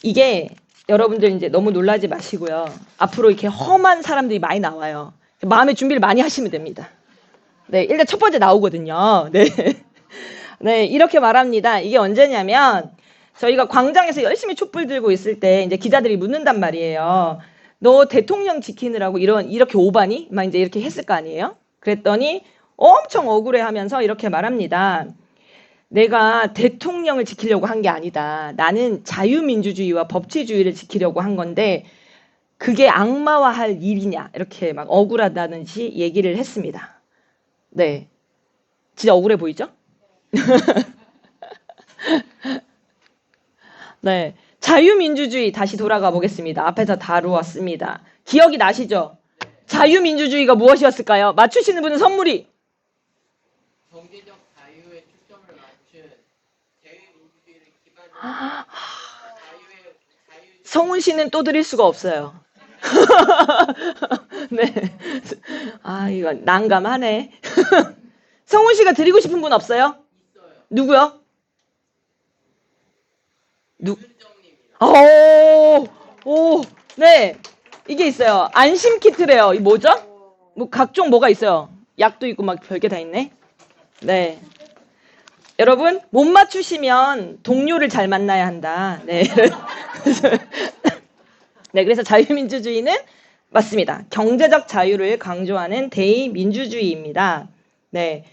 Speaker 1: 이게 여러분들 이제 너무 놀라지 마시고요. 앞으로 이렇게 험한 사람들이 많이 나와요. 마음의 준비를 많이 하시면 됩니다. 네, 일단 첫 번째 나오거든요. 네. 네, 이렇게 말합니다. 이게 언제냐면 저희가 광장에서 열심히 촛불 들고 있을 때 이제 기자들이 묻는단 말이에요. 너 대통령 지키느라고 이렇게 오바니? 막 이제 이렇게 했을 거 아니에요? 그랬더니 엄청 억울해하면서 이렇게 말합니다. 내가 대통령을 지키려고 한 게 아니다. 나는 자유민주주의와 법치주의를 지키려고 한 건데 그게 악마화할 일이냐? 이렇게 막 억울하다는지 얘기를 했습니다. 네, 진짜 억울해 보이죠? 네, 자유민주주의 다시 돌아가 보겠습니다. 앞에서 다루었습니다. 기억이 나시죠? 자유민주주의가 무엇이었을까요? 맞추시는 분은 선물이
Speaker 2: 경제적 자유에 초점을 맞춘 자유민주주의를 기반으로
Speaker 1: 성훈 씨는 또 드릴 수가 없어요. 네, 이거 난감하네. 성훈 씨가 드리고 싶은 분 없어요?
Speaker 2: 있어요.
Speaker 1: 누구요? 네, 이게 있어요. 안심 키트래요. 이 뭐죠? 뭐 각종 뭐가 있어요. 약도 있고 막 별게 다 있네. 네, 여러분 못 맞추시면 동료를 잘 만나야 한다. 네, 네, 그래서 자유민주주의는 맞습니다. 경제적 자유를 강조하는 대의민주주의입니다. 네,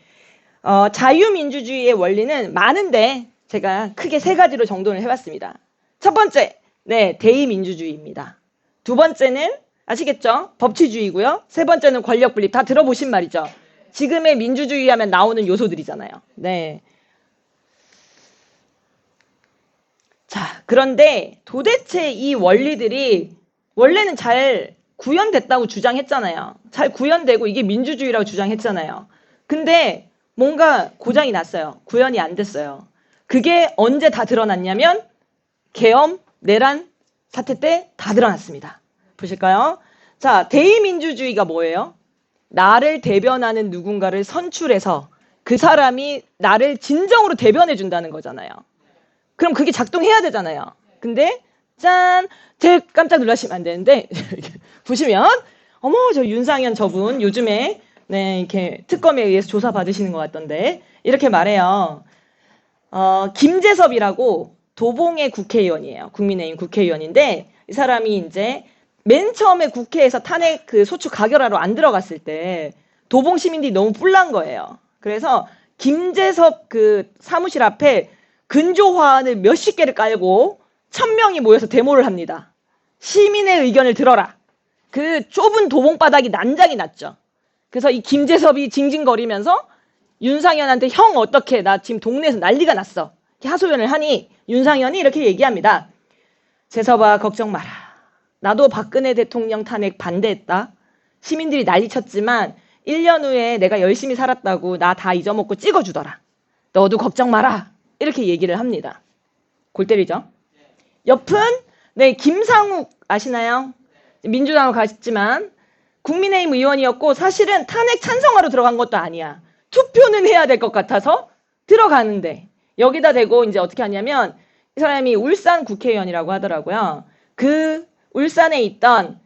Speaker 1: 자유민주주의의 원리는 많은데 제가 크게 세 가지로 정돈을 해봤습니다. 첫 번째, 네, 대의민주주의입니다. 두 번째는 아시겠죠? 법치주의고요. 세 번째는 권력분립. 다 들어보신 말이죠. 지금의 민주주의 하면 나오는 요소들이잖아요. 네. 자, 그런데 도대체 이 원리들이 원래는 잘 구현됐다고 주장했잖아요. 잘 구현되고 이게 민주주의라고 주장했잖아요. 근데 뭔가 고장이 났어요. 구현이 안 됐어요. 그게 언제 다 드러났냐면 계엄, 내란 사태 때 다 드러났습니다. 보실까요? 자, 대의민주주의가 뭐예요? 나를 대변하는 누군가를 선출해서 그 사람이 나를 진정으로 대변해 준다는 거잖아요. 그럼 그게 작동해야 되잖아요. 근데 짠! 제일 깜짝 놀라시면 안 되는데 보시면 어머 저 윤상현 저분 요즘에 네, 이렇게 특검에 의해서 조사받으시는 것 같던데. 이렇게 말해요. 김재섭이라고 도봉의 국회의원이에요. 국민의힘 국회의원인데, 이 사람이 이제 맨 처음에 국회에서 탄핵 그 소추 가결하러 안 들어갔을 때 도봉 시민들이 너무 뿔난 거예요. 그래서 김재섭 그 사무실 앞에 근조화환을 몇십 개를 깔고 1000명이 모여서 데모를 합니다. 시민의 의견을 들어라. 그 좁은 도봉 바닥이 난장이 났죠. 그래서 이 김재섭이 징징거리면서 윤상현한테 형 어떻게 나 지금 동네에서 난리가 났어. 이렇게 하소연을 하니 윤상현이 이렇게 얘기합니다. 재섭아 걱정 마라. 나도 박근혜 대통령 탄핵 반대했다. 시민들이 난리쳤지만 1년 후에 내가 열심히 살았다고 나 다 잊어먹고 찍어주더라. 너도 걱정 마라. 이렇게 얘기를 합니다. 골 때리죠. 옆은 네 김상욱 아시나요? 민주당으로 갔지만 국민의힘 의원이었고 사실은 탄핵 찬성하러 들어간 것도 아니야. 투표는 해야 될 것 같아서 들어가는데 여기다 대고 이제 어떻게 하냐면 이 사람이 울산 국회의원이라고 하더라고요. 그 울산에 있던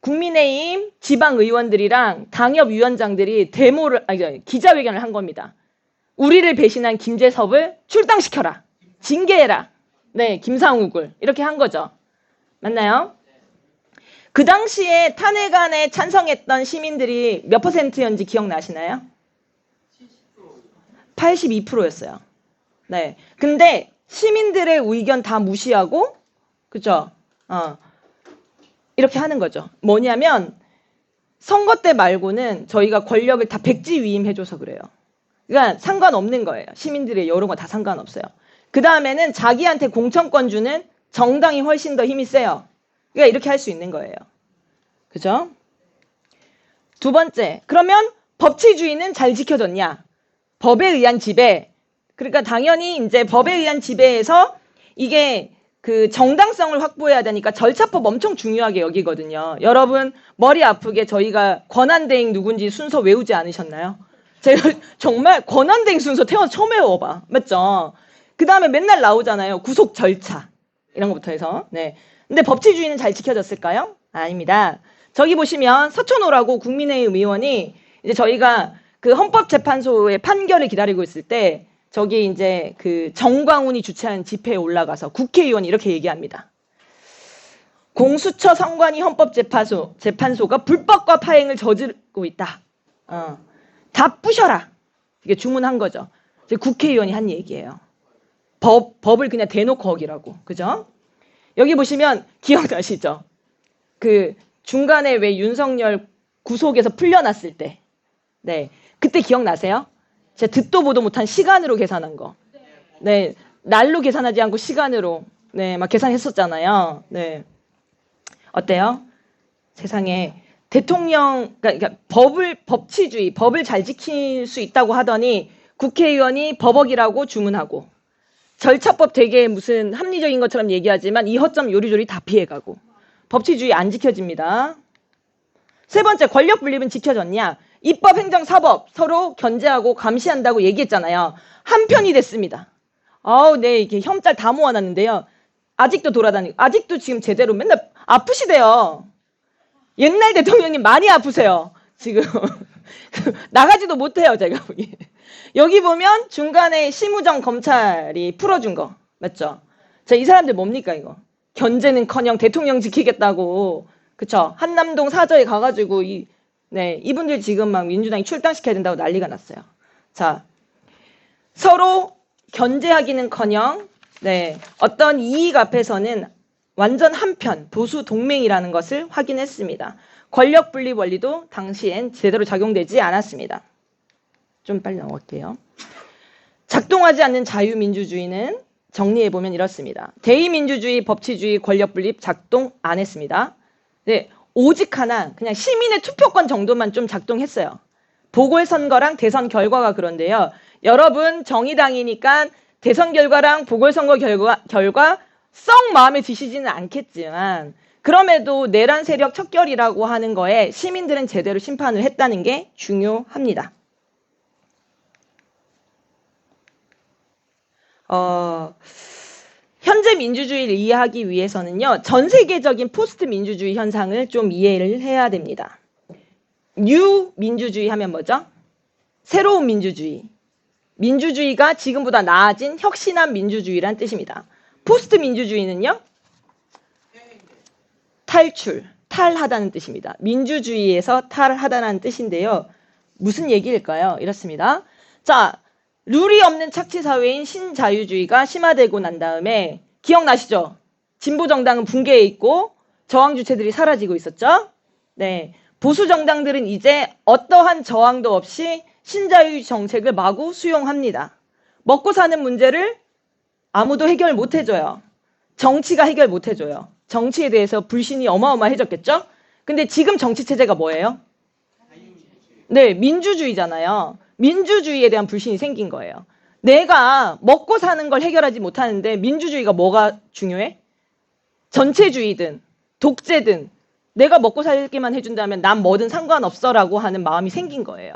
Speaker 1: 국민의힘 지방 의원들이랑 당협 위원장들이 기자회견을 한 겁니다. 우리를 배신한 김재섭을 출당시켜라. 징계해라. 네, 김상욱을 이렇게 한 거죠. 맞나요? 그 당시에 탄핵안에 찬성했던 시민들이 몇 %였는지 기억나시나요? 82%였어요. 네. 근데 시민들의 의견 다 무시하고, 그죠? 이렇게 하는 거죠. 뭐냐면, 선거 때 말고는 저희가 권력을 다 백지위임해줘서 그래요. 그러니까 상관없는 거예요. 시민들의 여론 거 다 상관없어요. 그 다음에는 자기한테 공천권 주는 정당이 훨씬 더 힘이 세요. 그러니까 이렇게 할 수 있는 거예요. 그죠? 두 번째, 그러면 법치주의는 잘 지켜졌냐? 법에 의한 지배. 그러니까 당연히 이제 법에 의한 지배에서 이게 그 정당성을 확보해야 되니까 절차법 엄청 중요하게 여기거든요. 여러분 머리 아프게 저희가 권한대행 누군지 순서 외우지 않으셨나요? 제가 정말 권한대행 순서 태어나서 처음 외워봐. 맞죠? 그 다음에 맨날 나오잖아요. 구속 절차. 이런 것부터 해서. 네. 근데 법치주의는 잘 지켜졌을까요? 아닙니다. 저기 보시면 서천호라고 국민의힘 의원이 이제 저희가 그 헌법재판소의 판결을 기다리고 있을 때 저기 이제 그 정광훈이 주최한 집회에 올라가서 국회의원이 이렇게 얘기합니다. 공수처 선관위 헌법재판소가 불법과 파행을 저지르고 있다. 다 부셔라. 이게 주문한 거죠. 국회의원이 한 얘기예요. 법을 그냥 대놓고 어기라고. 그죠? 여기 보시면 기억나시죠? 그 중간에 왜 윤석열 구속에서 풀려났을 때. 네. 그때 기억나세요? 제가 듣도 보도 못한 시간으로 계산한 거. 네. 날로 계산하지 않고 시간으로. 네. 막 계산했었잖아요. 네. 어때요? 세상에 대통령, 그러니까 법치주의, 법을 잘 지킬 수 있다고 하더니 국회의원이 법어기라고 주문하고 절차법 되게 무슨 합리적인 것처럼 얘기하지만 이 허점 요리조리 다 피해가고 법치주의 안 지켜집니다. 세 번째, 권력 분립은 지켜졌냐? 입법, 행정, 사법 서로 견제하고 감시한다고 얘기했잖아요. 한편이 됐습니다. 네, 이렇게 혐짤 다 모아놨는데요. 아직도 돌아다니고, 아직도 지금 제대로 맨날 아프시대요. 옛날 대통령님 많이 아프세요. 지금 나가지도 못해요, 제가 보기에. 여기 보면 중간에 심우정 검찰이 풀어준 거 맞죠? 자, 이 사람들 뭡니까 이거? 견제는커녕 대통령 지키겠다고, 그쵸? 한남동 사저에 가가지고 이분들 지금 막 민주당이 출당시켜야 된다고 난리가 났어요. 자, 서로 견제하기는커녕 어떤 이익 앞에서는 완전 한편 보수 동맹이라는 것을 확인했습니다. 권력 분립 원리도 당시엔 제대로 작용되지 않았습니다. 좀 빨리 넘어갈게요. 작동하지 않는 자유민주주의는 정리해보면 이렇습니다. 대의민주주의, 법치주의, 권력 분립 작동 안 했습니다. 네, 오직 하나 그냥 시민의 투표권 정도만 좀 작동했어요. 보궐선거랑 대선 결과가 그런데요. 여러분 정의당이니까 대선 결과랑 보궐선거 결과 썩 마음에 드시지는 않겠지만 그럼에도 내란 세력 척결이라고 하는 거에 시민들은 제대로 심판을 했다는 게 중요합니다. 현재 민주주의를 이해하기 위해서는요, 전 세계적인 포스트 민주주의 현상을 좀 이해를 해야 됩니다. 뉴 민주주의 하면 뭐죠? 새로운 민주주의. 민주주의가 지금보다 나아진 혁신한 민주주의란 뜻입니다. 포스트 민주주의는요? 탈출, 탈하다는 뜻입니다. 민주주의에서 탈하다는 뜻인데요. 무슨 얘기일까요? 이렇습니다. 자, 룰이 없는 착취 사회인 신자유주의가 심화되고 난 다음에 기억나시죠? 진보 정당은 붕괴해 있고 저항 주체들이 사라지고 있었죠? 네. 보수 정당들은 이제 어떠한 저항도 없이 신자유주의 정책을 마구 수용합니다. 먹고 사는 문제를 아무도 해결 못 해줘요. 정치가 해결 못 해줘요. 정치에 대해서 불신이 어마어마해졌겠죠? 근데 지금 정치 체제가 뭐예요? 네, 민주주의잖아요. 민주주의에 대한 불신이 생긴 거예요. 내가 먹고 사는 걸 해결하지 못하는데 민주주의가 뭐가 중요해? 전체주의든 독재든 내가 먹고 살기만 해준다면 난 뭐든 상관없어라고 하는 마음이 생긴 거예요.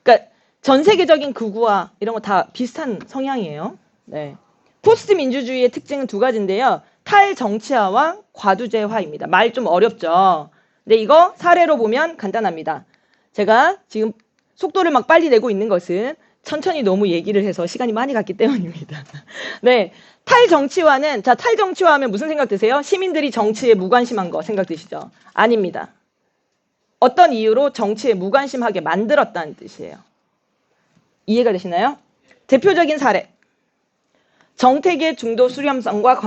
Speaker 1: 그러니까 전 세계적인 극우와 이런 거 다 비슷한 성향이에요. 네. 포스트 민주주의의 특징은 두 가지인데요. 탈정치화와 과두제화입니다. 말 좀 어렵죠. 근데 이거 사례로 보면 간단합니다. 제가 지금 속도를 막 빨리 내고 있는 것은 천천히 너무 얘기를 해서 시간이 많이 갔기 때문입니다. 네. 탈정치화는, 자, 탈정치화 하면 무슨 생각 드세요? 시민들이 정치에 무관심한 거 생각 드시죠? 아닙니다. 어떤 이유로 정치에 무관심하게 만들었다는 뜻이에요. 이해가 되시나요? 대표적인 사례. 정택의 중도 수렴성과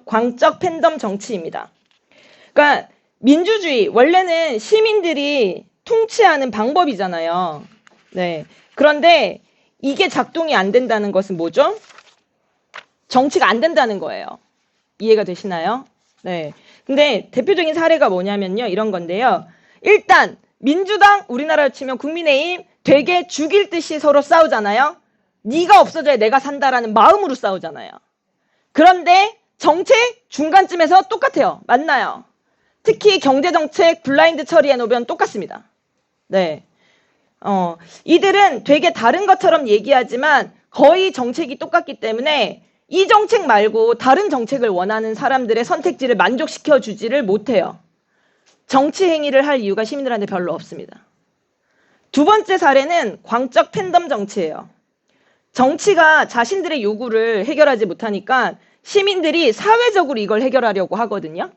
Speaker 1: 광적 팬덤 정치입니다. 그러니까 민주주의, 원래는 시민들이 통치하는 방법이잖아요. 네. 그런데 이게 작동이 안 된다는 것은 뭐죠? 정치가 안 된다는 거예요. 이해가 되시나요? 네. 근데 대표적인 사례가 뭐냐면요. 이런 건데요. 일단 민주당, 우리나라로 치면 국민의힘 되게 죽일 듯이 서로 싸우잖아요. 네가 없어져야 내가 산다라는 마음으로 싸우잖아요. 그런데 정책 중간쯤에서 똑같아요. 맞나요? 특히 경제정책 블라인드 처리해 놓으면 똑같습니다. 네. 이들은 되게 다른 것처럼 얘기하지만 거의 정책이 똑같기 때문에 이 정책 말고 다른 정책을 원하는 사람들의 선택지를 만족시켜 주지를 못해요. 정치 행위를 할 이유가 시민들한테 별로 없습니다. 두 번째 사례는 광적 팬덤 정치예요. 정치가 자신들의 요구를 해결하지 못하니까 시민들이 사회적으로 이걸 해결하려고 하거든요.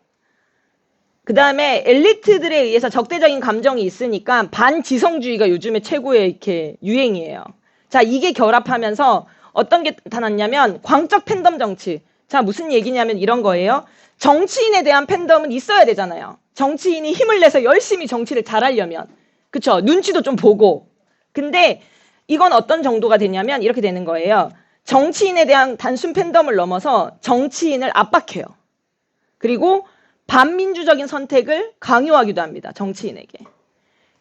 Speaker 1: 그 다음에 엘리트들에 의해서 적대적인 감정이 있으니까 반지성주의가 요즘에 최고의 이렇게 유행이에요. 자, 이게 결합하면서 어떤 게 나타났냐면 광적 팬덤 정치. 자, 무슨 얘기냐면 이런 거예요. 정치인에 대한 팬덤은 있어야 되잖아요. 정치인이 힘을 내서 열심히 정치를 잘하려면. 그쵸? 눈치도 좀 보고. 근데 이건 어떤 정도가 되냐면 이렇게 되는 거예요. 정치인에 대한 단순 팬덤을 넘어서 정치인을 압박해요. 그리고 반민주적인 선택을 강요하기도 합니다. 정치인에게.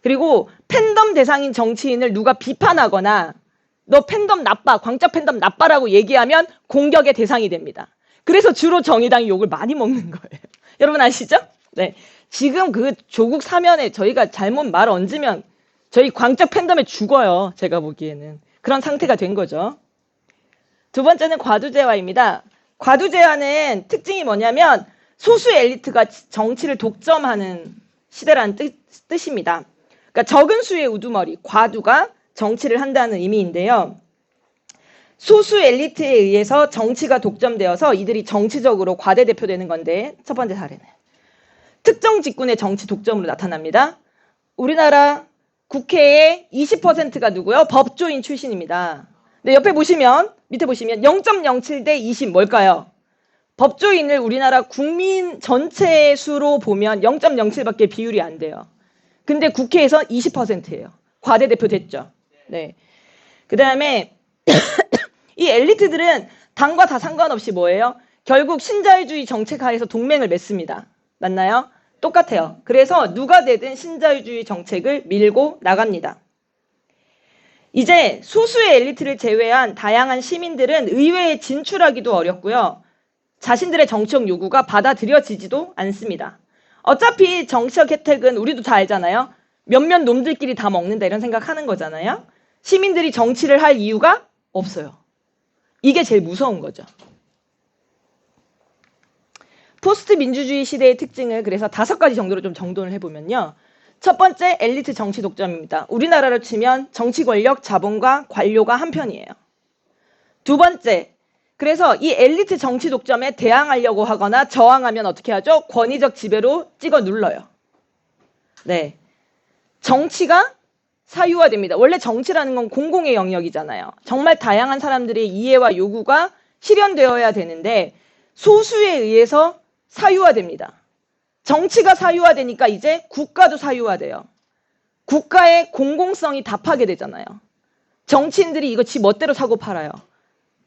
Speaker 1: 그리고 팬덤 대상인 정치인을 누가 비판하거나 너 팬덤 나빠, 광적 팬덤 나빠라고 얘기하면 공격의 대상이 됩니다. 그래서 주로 정의당이 욕을 많이 먹는 거예요. 여러분 아시죠? 네. 지금 그 조국 사면에 저희가 잘못 말 얹으면 저희 광적 팬덤에 죽어요. 제가 보기에는. 그런 상태가 된 거죠. 두 번째는 과두제화입니다. 과두제화는 특징이 뭐냐면 소수 엘리트가 정치를 독점하는 시대라는 뜻입니다. 그러니까 적은 수의 우두머리, 과두가 정치를 한다는 의미인데요. 소수 엘리트에 의해서 정치가 독점되어서 이들이 정치적으로 과대대표되는 건데 첫 번째 사례는 특정 직군의 정치 독점으로 나타납니다. 우리나라 국회의 20%가 누구요? 법조인 출신입니다. 근데 옆에 보시면 밑에 보시면 0.07 대 20 뭘까요? 법조인을 우리나라 국민 전체 수로 보면 0.07밖에 비율이 안 돼요. 근데 국회에서 20%예요. 과대대표 됐죠. 네. 그 다음에 이 엘리트들은 당과 다 상관없이 뭐예요? 결국 신자유주의 정책 하에서 동맹을 맺습니다. 맞나요? 똑같아요. 그래서 누가 되든 신자유주의 정책을 밀고 나갑니다. 이제 소수의 엘리트를 제외한 다양한 시민들은 의회에 진출하기도 어렵고요. 자신들의 정치적 요구가 받아들여지지도 않습니다. 어차피 정치적 혜택은 우리도 다 알잖아요. 몇몇 놈들끼리 다 먹는다 이런 생각하는 거잖아요. 시민들이 정치를 할 이유가 없어요. 이게 제일 무서운 거죠. 포스트 민주주의 시대의 특징을 그래서 5가지 정도로 좀 정돈을 해보면요. 첫 번째 엘리트 정치 독점입니다. 우리나라로 치면 정치 권력, 자본과 관료가 한편이에요. 두 번째, 그래서 이 엘리트 정치 독점에 대항하려고 하거나 저항하면 어떻게 하죠? 권위적 지배로 찍어 눌러요. 네. 정치가 사유화됩니다. 원래 정치라는 건 공공의 영역이잖아요. 정말 다양한 사람들의 이해와 요구가 실현되어야 되는데 소수에 의해서 사유화됩니다. 정치가 사유화되니까 이제 국가도 사유화돼요. 국가의 공공성이 다 파괴되잖아요. 정치인들이 이거 지 멋대로 사고 팔아요.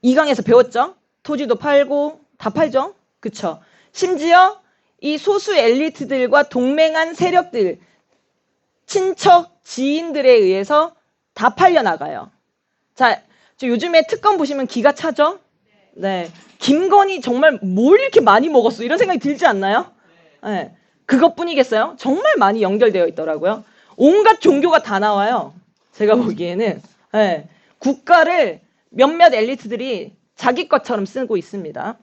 Speaker 1: 2강에서 배웠죠? 토지도 팔고 다 팔죠? 그쵸? 심지어 이 소수 엘리트들과 동맹한 세력들, 친척, 지인들에 의해서 다 팔려나가요. 자, 저 요즘에 특검 보시면 기가 차죠? 네. 김건희 정말 뭘 이렇게 많이 먹었어? 이런 생각이 들지 않나요? 네. 그것뿐이겠어요? 정말 많이 연결되어 있더라고요. 온갖 종교가 다 나와요. 제가 보기에는. 네. 국가를 몇몇 엘리트들이 자기 것처럼 쓰고 있습니다.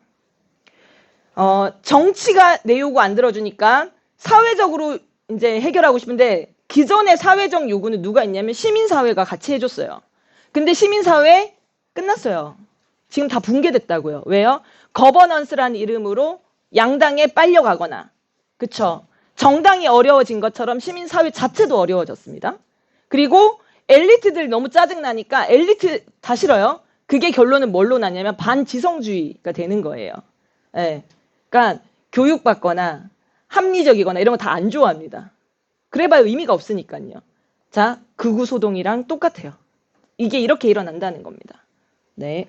Speaker 1: 정치가 내 요구 안 들어주니까 사회적으로 이제 해결하고 싶은데 기존의 사회적 요구는 누가 있냐면 시민사회가 같이 해줬어요. 근데 시민사회 끝났어요. 지금 다 붕괴됐다고요. 왜요? 거버넌스라는 이름으로 양당에 빨려가거나, 그쵸? 정당이 어려워진 것처럼 시민사회 자체도 어려워졌습니다. 그리고 엘리트들 너무 짜증나니까 엘리트 다 싫어요. 그게 결론은 뭘로 나냐면 반지성주의가 되는 거예요. 예. 그러니까 교육받거나 합리적이거나 이런 거 다 안 좋아합니다. 그래봐야 의미가 없으니까요. 자, 극우소동이랑 똑같아요. 이게 이렇게 일어난다는 겁니다. 네.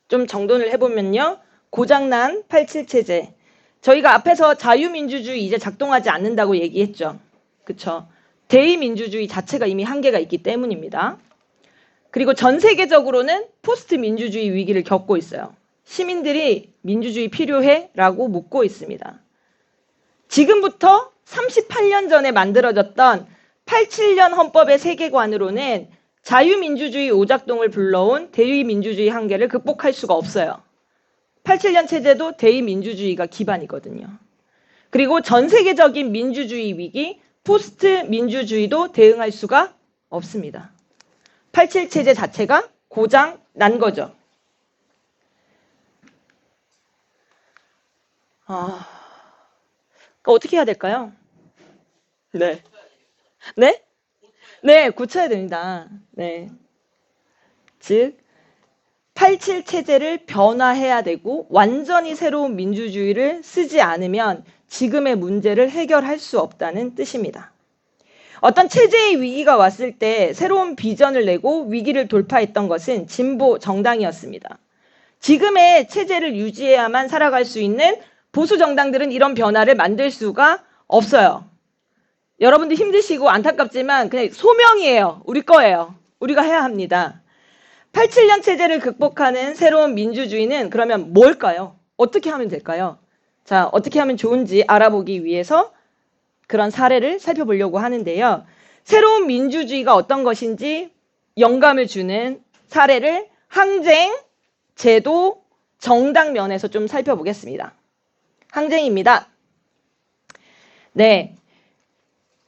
Speaker 1: 좀 정돈을 해보면요. 고장난 87체제. 저희가 앞에서 자유민주주의 이제 작동하지 않는다고 얘기했죠. 그쵸? 대의민주주의 자체가 이미 한계가 있기 때문입니다. 그리고 전 세계적으로는 포스트 민주주의 위기를 겪고 있어요. 시민들이 민주주의 필요해? 라고 묻고 있습니다. 지금부터 38년 전에 만들어졌던 87년 헌법의 세계관으로는 자유민주주의 오작동을 불러온 대의민주주의 한계를 극복할 수가 없어요. 87년 체제도 대의민주주의가 기반이거든요. 그리고 전 세계적인 민주주의 위기, 포스트 민주주의도 대응할 수가 없습니다. 87 체제 자체가 고장 난 거죠. 어떻게 해야 될까요? 네. 네? 네, 고쳐야 됩니다. 네. 즉, 87 체제를 변화해야 되고 완전히 새로운 민주주의를 쓰지 않으면 지금의 문제를 해결할 수 없다는 뜻입니다. 어떤 체제의 위기가 왔을 때 새로운 비전을 내고 위기를 돌파했던 것은 진보 정당이었습니다. 지금의 체제를 유지해야만 살아갈 수 있는 보수 정당들은 이런 변화를 만들 수가 없어요. 여러분들 힘드시고 안타깝지만 그냥 소명이에요. 우리 거예요. 우리가 해야 합니다. 87년 체제를 극복하는 새로운 민주주의는 그러면 뭘까요? 어떻게 하면 될까요? 자, 어떻게 하면 좋은지 알아보기 위해서 그런 사례를 살펴보려고 하는데요. 새로운 민주주의가 어떤 것인지 영감을 주는 사례를 항쟁, 제도, 정당 면에서 좀 살펴보겠습니다. 항쟁입니다. 네.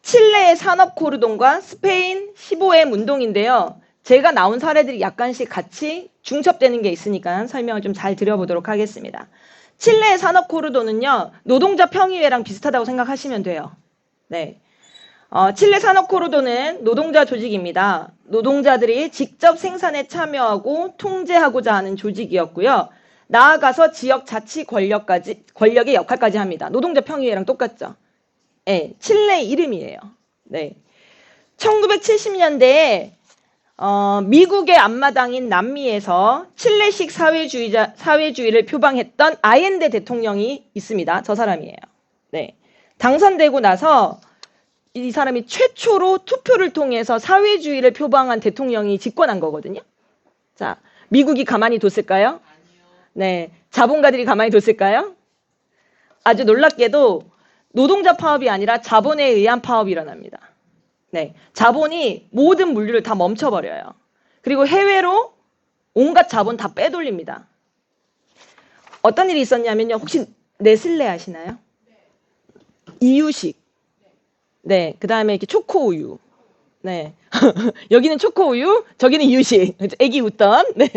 Speaker 1: 칠레의 산업 코르돈과 스페인 15M 운동인데요. 제가 나온 사례들이 약간씩 같이 중첩되는 게 있으니까 설명을 좀 잘 드려보도록 하겠습니다. 칠레의 산업 코르돈은요, 노동자 평의회랑 비슷하다고 생각하시면 돼요. 네. 칠레 산업 코르돈은 노동자 조직입니다. 노동자들이 직접 생산에 참여하고 통제하고자 하는 조직이었고요. 나아가서 지역 자치 권력의 역할까지 합니다. 노동자 평의회랑 똑같죠. 네, 칠레 이름이에요. 네. 1970년대에 미국의 앞마당인 남미에서 칠레식 사회주의를 표방했던 아옌데 대통령이 있습니다. 저 사람이에요. 네. 당선되고 나서 이 사람이 최초로 투표를 통해서 사회주의를 표방한 대통령이 집권한 거거든요. 자, 미국이 가만히 뒀을까요? 네. 자본가들이 가만히 뒀을까요? 아주 놀랍게도 노동자 파업이 아니라 자본에 의한 파업이 일어납니다. 네. 자본이 모든 물류를 다 멈춰버려요. 그리고 해외로 온갖 자본 다 빼돌립니다. 어떤 일이 있었냐면요. 혹시 네슬레 아시나요? 이유식. 네, 그 다음에 이렇게 초코우유. 네. 여기는 초코우유, 저기는 이유식. 애기 웃던, 네.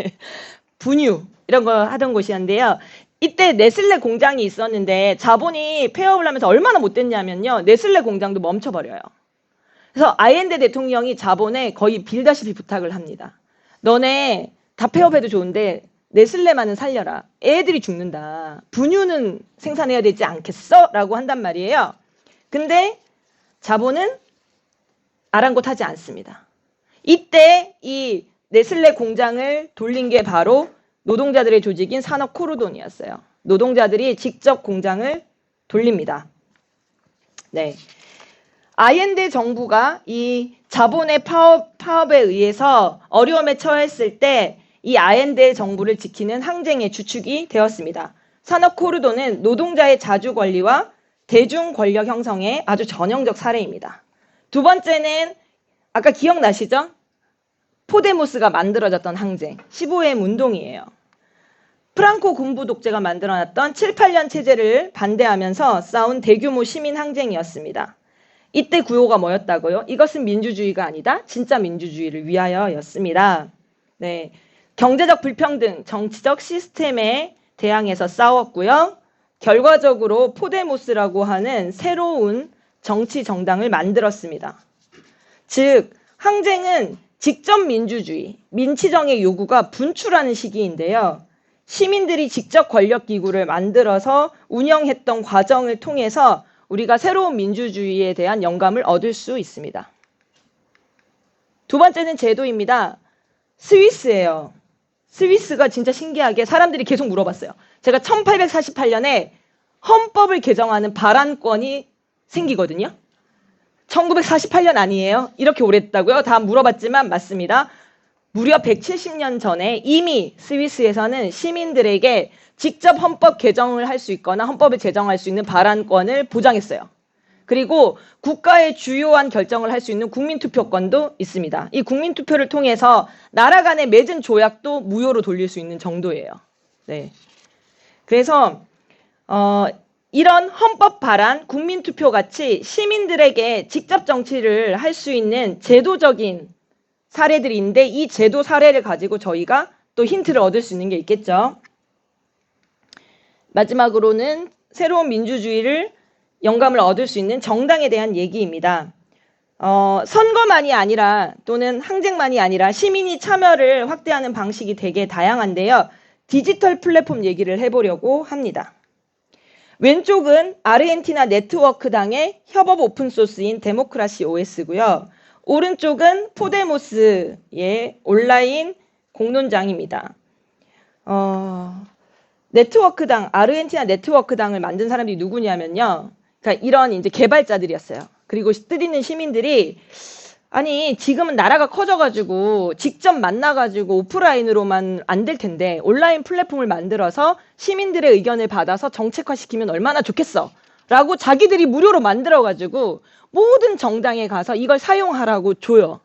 Speaker 1: 분유, 이런 거 하던 곳이었는데요. 이때 네슬레 공장이 있었는데 자본이 폐업을 하면서 얼마나 못됐냐면요. 네슬레 공장도 멈춰버려요. 그래서 아옌데 대통령이 자본에 거의 빌다시피 부탁을 합니다. 너네 다 폐업해도 좋은데 네슬레만은 살려라. 애들이 죽는다. 분유는 생산해야 되지 않겠어? 라고 한단 말이에요. 근데 자본은 아랑곳하지 않습니다. 이때 이 네슬레 공장을 돌린 게 바로 노동자들의 조직인 산업코르돈이었어요. 노동자들이 직접 공장을 돌립니다. 네. 아옌데 정부가 이 자본의 파업에 의해서 어려움에 처했을 때 이 아옌데 정부를 지키는 항쟁의 주축이 되었습니다. 산업코르돈은 노동자의 자주 권리와 대중 권력 형성의 아주 전형적 사례입니다. 두 번째는 아까 기억나시죠? 포데모스가 만들어졌던 항쟁, 15M 운동이에요. 프랑코 군부 독재가 만들어놨던 7, 8년 체제를 반대하면서 싸운 대규모 시민 항쟁이었습니다. 이때 구호가 뭐였다고요? 이것은 민주주의가 아니다. 진짜 민주주의를 위하여였습니다. 네, 경제적 불평등, 정치적 시스템에 대항해서 싸웠고요. 결과적으로 포데모스라고 하는 새로운 정치 정당을 만들었습니다. 즉, 항쟁은 직접 민주주의, 민치정의 요구가 분출하는 시기인데요. 시민들이 직접 권력기구를 만들어서 운영했던 과정을 통해서 우리가 새로운 민주주의에 대한 영감을 얻을 수 있습니다. 두 번째는 제도입니다. 스위스예요. 스위스가 진짜 신기하게 사람들이 계속 물어봤어요. 제가 1848년에 헌법을 개정하는 발안권이 생기거든요. 1948년 아니에요? 이렇게 오래됐다고요? 다 물어봤지만 맞습니다. 무려 170년 전에 이미 스위스에서는 시민들에게 직접 헌법 개정을 할 수 있거나 헌법을 제정할 수 있는 발안권을 보장했어요. 그리고 국가의 주요한 결정을 할 수 있는 국민투표권도 있습니다. 이 국민투표를 통해서 나라 간에 맺은 조약도 무효로 돌릴 수 있는 정도예요. 네. 그래서 이런 헌법 발안, 국민투표 같이 시민들에게 직접 정치를 할 수 있는 제도적인 사례들인데 이 제도 사례를 가지고 저희가 또 힌트를 얻을 수 있는 게 있겠죠. 마지막으로는 새로운 민주주의를 영감을 얻을 수 있는 정당에 대한 얘기입니다. 선거만이 아니라 또는 항쟁만이 아니라 시민이 참여를 확대하는 방식이 되게 다양한데요. 디지털 플랫폼 얘기를 해보려고 합니다. 왼쪽은 아르헨티나 네트워크당의 협업 오픈소스인 데모크라시 OS고요. 오른쪽은 포데모스의 온라인 공론장입니다. 네트워크당, 아르헨티나 네트워크당을 만든 사람들이 누구냐면요. 그러니까 이런 이제 개발자들이었어요. 그리고 뜻있는 시민들이 아니 지금은 나라가 커져가지고 직접 만나가지고 오프라인으로만 안 될 텐데 온라인 플랫폼을 만들어서 시민들의 의견을 받아서 정책화시키면 얼마나 좋겠어 라고 자기들이 무료로 만들어가지고 모든 정당에 가서 이걸 사용하라고 줘요.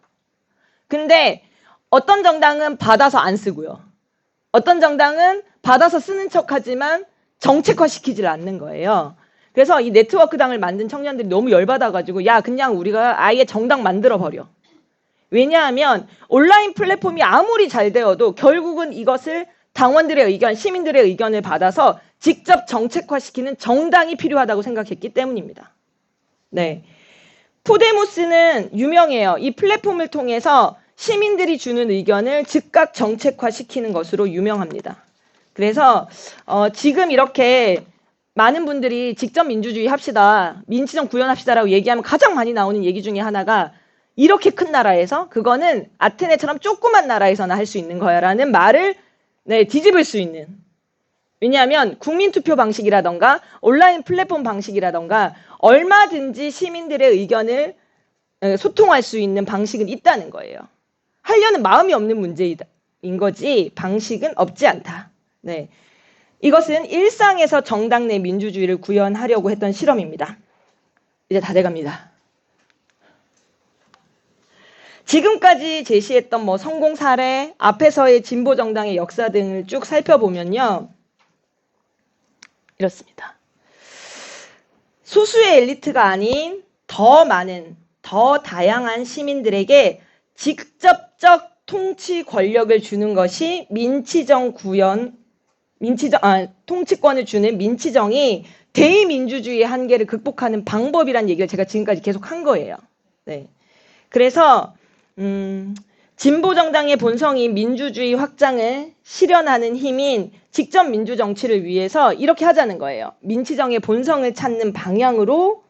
Speaker 1: 근데 어떤 정당은 받아서 안 쓰고요. 어떤 정당은 받아서 쓰는 척하지만 정책화시키질 않는 거예요. 그래서 이 네트워크당을 만든 청년들이 너무 열받아가지고 야 그냥 우리가 아예 정당 만들어버려. 왜냐하면 온라인 플랫폼이 아무리 잘 되어도 결국은 이것을 당원들의 의견, 시민들의 의견을 받아서 직접 정책화시키는 정당이 필요하다고 생각했기 때문입니다. 네, 포데모스는 유명해요. 이 플랫폼을 통해서 시민들이 주는 의견을 즉각 정책화시키는 것으로 유명합니다. 그래서 지금 이렇게 많은 분들이 직접 민주주의 합시다, 민치정 구현합시다라고 얘기하면 가장 많이 나오는 얘기 중에 하나가 이렇게 큰 나라에서 그거는 아테네처럼 조그만 나라에서나 할 수 있는 거야 라는 말을 뒤집을 수 있는, 왜냐하면 국민투표 방식이라던가 온라인 플랫폼 방식이라던가 얼마든지 시민들의 의견을 소통할 수 있는 방식은 있다는 거예요. 하려는 마음이 없는 문제인 거지 방식은 없지 않다. 네, 이것은 일상에서 정당 내 민주주의를 구현하려고 했던 실험입니다. 이제 다 돼갑니다. 지금까지 제시했던 성공 사례, 앞에서의 진보 정당의 역사 등을 쭉 살펴보면요. 이렇습니다. 소수의 엘리트가 아닌 더 많은, 더 다양한 시민들에게 직접적 통치 권력을 주는 것이 통치권을 주는 민치정이 대의민주주의의 한계를 극복하는 방법이란 얘기를 제가 지금까지 계속 한 거예요. 네. 그래서 진보정당의 본성인 민주주의 확장을 실현하는 힘인 직접 민주정치를 위해서 이렇게 하자는 거예요. 민치정의 본성을 찾는 방향으로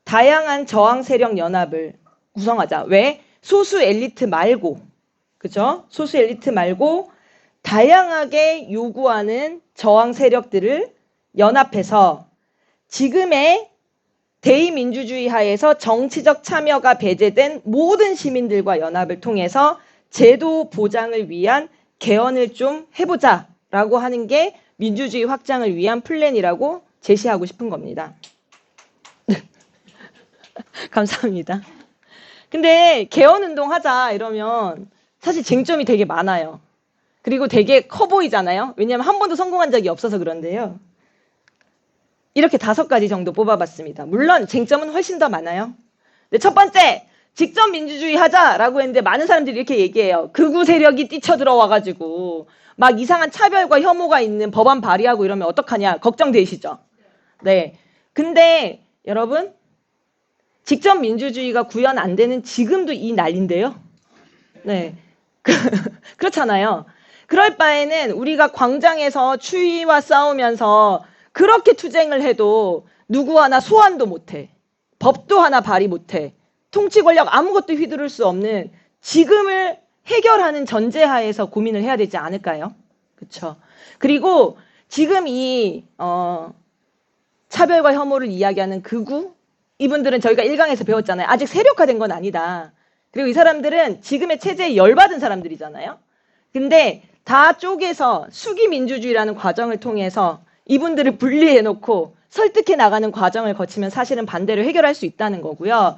Speaker 1: 다양한 저항 세력 연합을 구성하자. 왜? 소수 엘리트 말고, 그죠? 소수 엘리트 말고 다양하게 요구하는 저항 세력들을 연합해서 지금의 대의민주주의 하에서 정치적 참여가 배제된 모든 시민들과 연합을 통해서 제도 보장을 위한 개헌을 좀 해보자라고 하는 게 민주주의 확장을 위한 플랜이라고 제시하고 싶은 겁니다. 감사합니다. 근데 개헌운동 하자 이러면 사실 쟁점이 되게 많아요. 그리고 되게 커 보이잖아요. 왜냐하면 한 번도 성공한 적이 없어서 그런데요. 이렇게 5가지 정도 뽑아봤습니다. 물론 쟁점은 훨씬 더 많아요. 근데 첫 번째, 직접 민주주의 하자라고 했는데 많은 사람들이 이렇게 얘기해요. 극우 세력이 뛰쳐들어와가지고 막 이상한 차별과 혐오가 있는 법안 발의하고 이러면 어떡하냐 걱정되시죠? 네. 근데 여러분, 직접 민주주의가 구현 안 되는 지금도 이 난리인데요. 네. 그렇잖아요. 그럴 바에는 우리가 광장에서 추위와 싸우면서 그렇게 투쟁을 해도 누구 하나 소환도 못해. 법도 하나 발의 못해. 통치 권력 아무것도 휘두를 수 없는 지금을 해결하는 전제하에서 고민을 해야 되지 않을까요? 그렇죠. 그리고 지금 이 차별과 혐오를 이야기하는 극우 이분들은 저희가 1강에서 배웠잖아요. 아직 세력화된 건 아니다. 그리고 이 사람들은 지금의 체제에 열받은 사람들이잖아요. 근데 다 쪼개서 수기민주주의라는 과정을 통해서 이분들을 분리해놓고 설득해 나가는 과정을 거치면 사실은 반대로 해결할 수 있다는 거고요.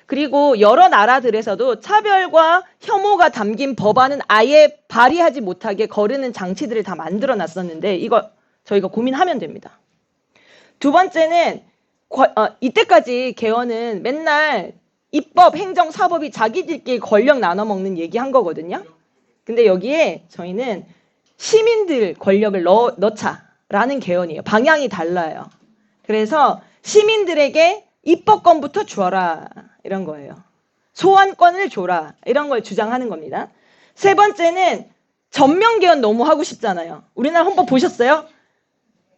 Speaker 1: 그리고 여러 나라들에서도 차별과 혐오가 담긴 법안은 아예 발의하지 못하게 거르는 장치들을 다 만들어 놨었는데 이거 저희가 고민하면 됩니다. 두 번째는 이때까지 개헌은 맨날 입법, 행정, 사법이 자기들끼리 권력 나눠 먹는 얘기 한 거거든요. 근데 여기에 저희는 시민들 권력을 넣자라는 개헌이에요. 방향이 달라요. 그래서 시민들에게 입법권부터 줘라 이런 거예요. 소환권을 줘라 이런 걸 주장하는 겁니다. 세 번째는 전면 개헌 너무 하고 싶잖아요. 우리나라 헌법 보셨어요?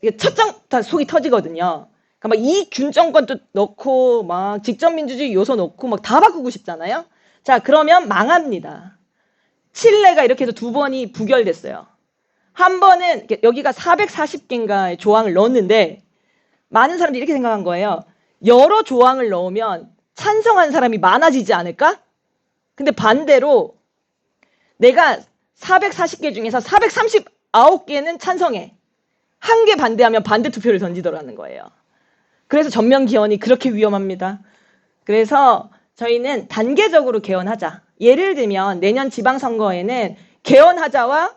Speaker 1: 이게 첫장 다 속이 터지거든요. 그러니까 막 이균정권도 넣고 막 직접민주주의 요소 넣고 막 다 바꾸고 싶잖아요. 자, 그러면 망합니다. 칠레가 이렇게 해서 2번이 부결됐어요. 한 번은 여기가 440개인가의 조항을 넣었는데 많은 사람들이 이렇게 생각한 거예요. 여러 조항을 넣으면 찬성한 사람이 많아지지 않을까? 근데 반대로 내가 440개 중에서 439개는 찬성해. 1개 반대하면 반대 투표를 던지더라는 거예요. 그래서 전면 개헌이 그렇게 위험합니다. 그래서 저희는 단계적으로 개헌하자. 예를 들면 내년 지방선거에는 개헌하자와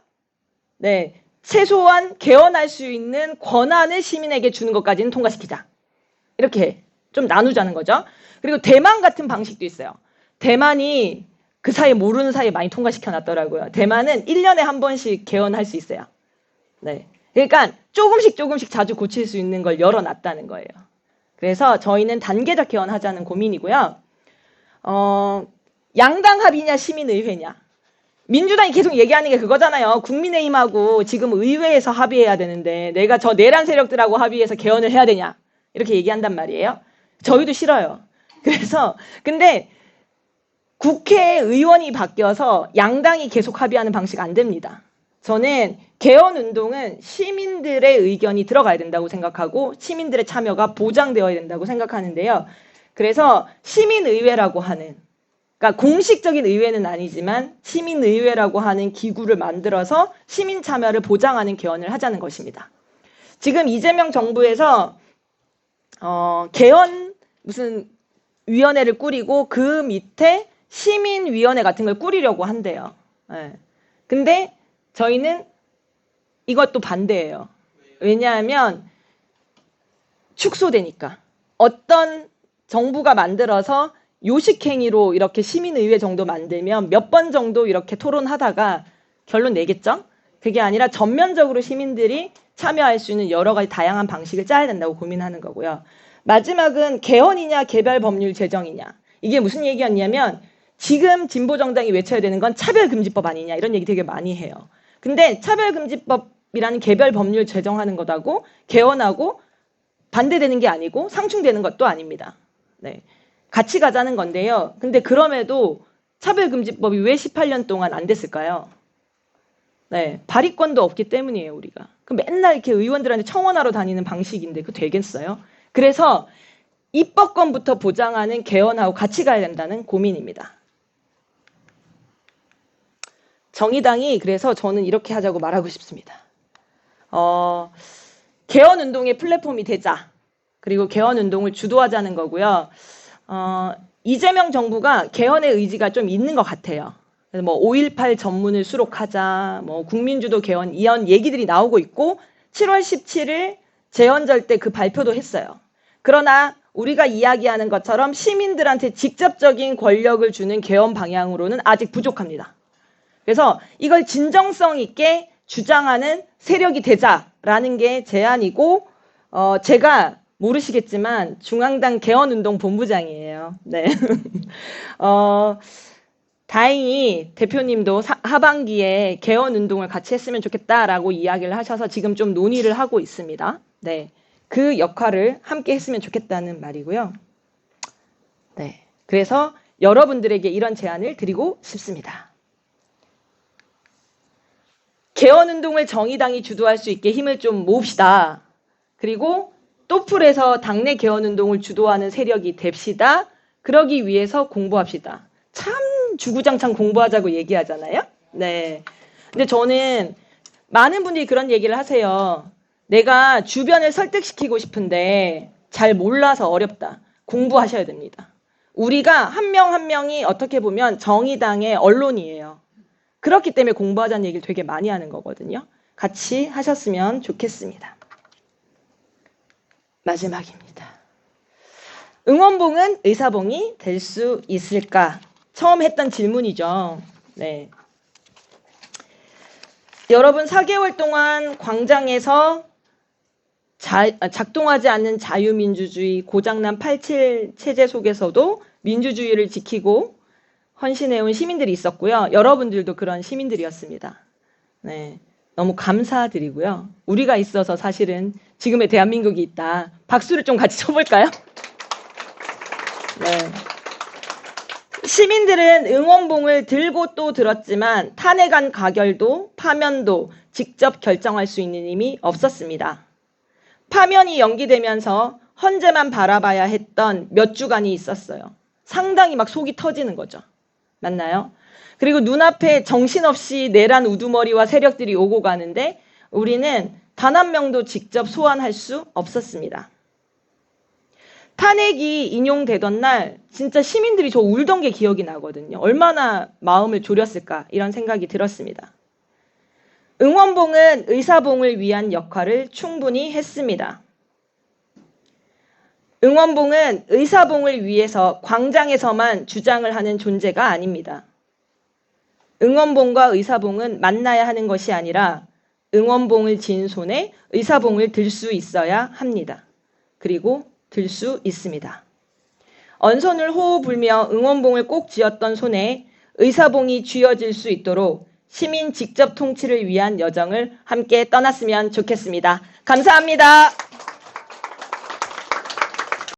Speaker 1: 최소한 개헌할 수 있는 권한을 시민에게 주는 것까지는 통과시키자. 이렇게 좀 나누자는 거죠. 그리고 대만 같은 방식도 있어요. 대만이 그 사이에 모르는 사이에 많이 통과시켜놨더라고요. 대만은 1년에 한 번씩 개헌할 수 있어요. 네. 그러니까 조금씩 자주 고칠 수 있는 걸 열어놨다는 거예요. 그래서 저희는 단계적 개헌하자는 고민이고요. 양당 합의냐 시민의회냐. 민주당이 계속 얘기하는 게 그거잖아요. 국민의힘하고 지금 의회에서 합의해야 되는데 내가 저 내란 세력들하고 합의해서 개헌을 해야 되냐. 이렇게 얘기한단 말이에요. 저희도 싫어요. 그래서 근데 국회의원이 바뀌어서 양당이 계속 합의하는 방식 안 됩니다. 저는 개헌운동은 시민들의 의견이 들어가야 된다고 생각하고 시민들의 참여가 보장되어야 된다고 생각하는데요. 그래서 시민의회라고 하는, 그러니까 공식적인 의회는 아니지만 시민의회라고 하는 기구를 만들어서 시민 참여를 보장하는 개헌을 하자는 것입니다. 지금 이재명 정부에서 개헌 무슨 위원회를 꾸리고 그 밑에 시민위원회 같은 걸 꾸리려고 한대요. 네. 근데 저희는 이것도 반대예요. 왜냐하면 축소되니까. 어떤 정부가 만들어서 요식행위로 이렇게 시민의회 정도 만들면 몇 번 정도 이렇게 토론하다가 결론 내겠죠? 그게 아니라 전면적으로 시민들이 참여할 수 있는 여러 가지 다양한 방식을 짜야 된다고 고민하는 거고요. 마지막은 개헌이냐 개별 법률 제정이냐. 이게 무슨 얘기였냐면 지금 진보정당이 외쳐야 되는 건 차별금지법 아니냐 이런 얘기 되게 많이 해요. 근데 차별금지법이라는 개별 법률 제정하는 것하고 개헌하고 반대되는 게 아니고 상충되는 것도 아닙니다. 네. 같이 가자는 건데요. 근데 그럼에도 차별금지법이 왜 18년 동안 안 됐을까요? 네. 발의권도 없기 때문이에요, 우리가. 그럼 맨날 이렇게 의원들한테 청원하러 다니는 방식인데 그거 되겠어요? 그래서 입법권부터 보장하는 개헌하고 같이 가야 된다는 고민입니다. 정의당이 그래서 저는 이렇게 하자고 말하고 싶습니다. 개헌운동의 플랫폼이 되자. 그리고 개헌운동을 주도하자는 거고요. 이재명 정부가 개헌의 의지가 좀 있는 것 같아요. 그래서 뭐 5.18 전문을 수록하자, 뭐 국민주도 개헌 이런 얘기들이 나오고 있고 7월 17일 재헌절 때 그 발표도 했어요. 그러나 우리가 이야기하는 것처럼 시민들한테 직접적인 권력을 주는 개헌 방향으로는 아직 부족합니다. 그래서 이걸 진정성 있게 주장하는 세력이 되자라는 게 제안이고 제가 모르시겠지만 중앙당 개헌운동 본부장이에요. 네. 다행히 대표님도 하반기에 개헌운동을 같이 했으면 좋겠다라고 이야기를 하셔서 지금 좀 논의를 하고 있습니다. 네. 그 역할을 함께 했으면 좋겠다는 말이고요. 네. 그래서 여러분들에게 이런 제안을 드리고 싶습니다. 개헌운동을 정의당이 주도할 수 있게 힘을 좀 모읍시다. 그리고 또풀에서 당내 개헌운동을 주도하는 세력이 됩시다. 그러기 위해서 공부합시다. 참 주구장창 공부하자고 얘기하잖아요. 네. 근데 저는 많은 분들이 그런 얘기를 하세요. 내가 주변을 설득시키고 싶은데 잘 몰라서 어렵다. 공부하셔야 됩니다. 우리가 한 명 한 명이 어떻게 보면 정의당의 언론이에요. 그렇기 때문에 공부하자는 얘기를 되게 많이 하는 거거든요. 같이 하셨으면 좋겠습니다. 마지막입니다. 응원봉은 의사봉이 될 수 있을까? 처음 했던 질문이죠. 네. 여러분 4개월 동안 광장에서 작동하지 않는 자유민주주의 고장난 87 체제 속에서도 민주주의를 지키고 헌신해온 시민들이 있었고요. 여러분들도 그런 시민들이었습니다. 네. 너무 감사드리고요. 우리가 있어서 사실은 지금의 대한민국이 있다. 박수를 좀 같이 쳐볼까요? 네. 시민들은 응원봉을 들고 또 들었지만 탄핵안 가결도 파면도 직접 결정할 수 있는 힘이 없었습니다. 파면이 연기되면서 헌재만 바라봐야 했던 몇 주간이 있었어요. 상당히 막 속이 터지는 거죠. 맞나요? 그리고 눈앞에 정신없이 내란 우두머리와 세력들이 오고 가는데 우리는 단 한 명도 직접 소환할 수 없었습니다. 탄핵이 인용되던 날 진짜 시민들이 저 울던 게 기억이 나거든요. 얼마나 마음을 졸였을까 이런 생각이 들었습니다. 응원봉은 의사봉을 위한 역할을 충분히 했습니다. 응원봉은 의사봉을 위해서 광장에서만 주장을 하는 존재가 아닙니다. 응원봉과 의사봉은 만나야 하는 것이 아니라 응원봉을 쥔 손에 의사봉을 들 수 있어야 합니다. 그리고 들 수 있습니다. 언손을 호호 불며 응원봉을 꼭 쥐었던 손에 의사봉이 쥐어질 수 있도록 시민 직접 통치를 위한 여정을 함께 떠났으면 좋겠습니다. 감사합니다.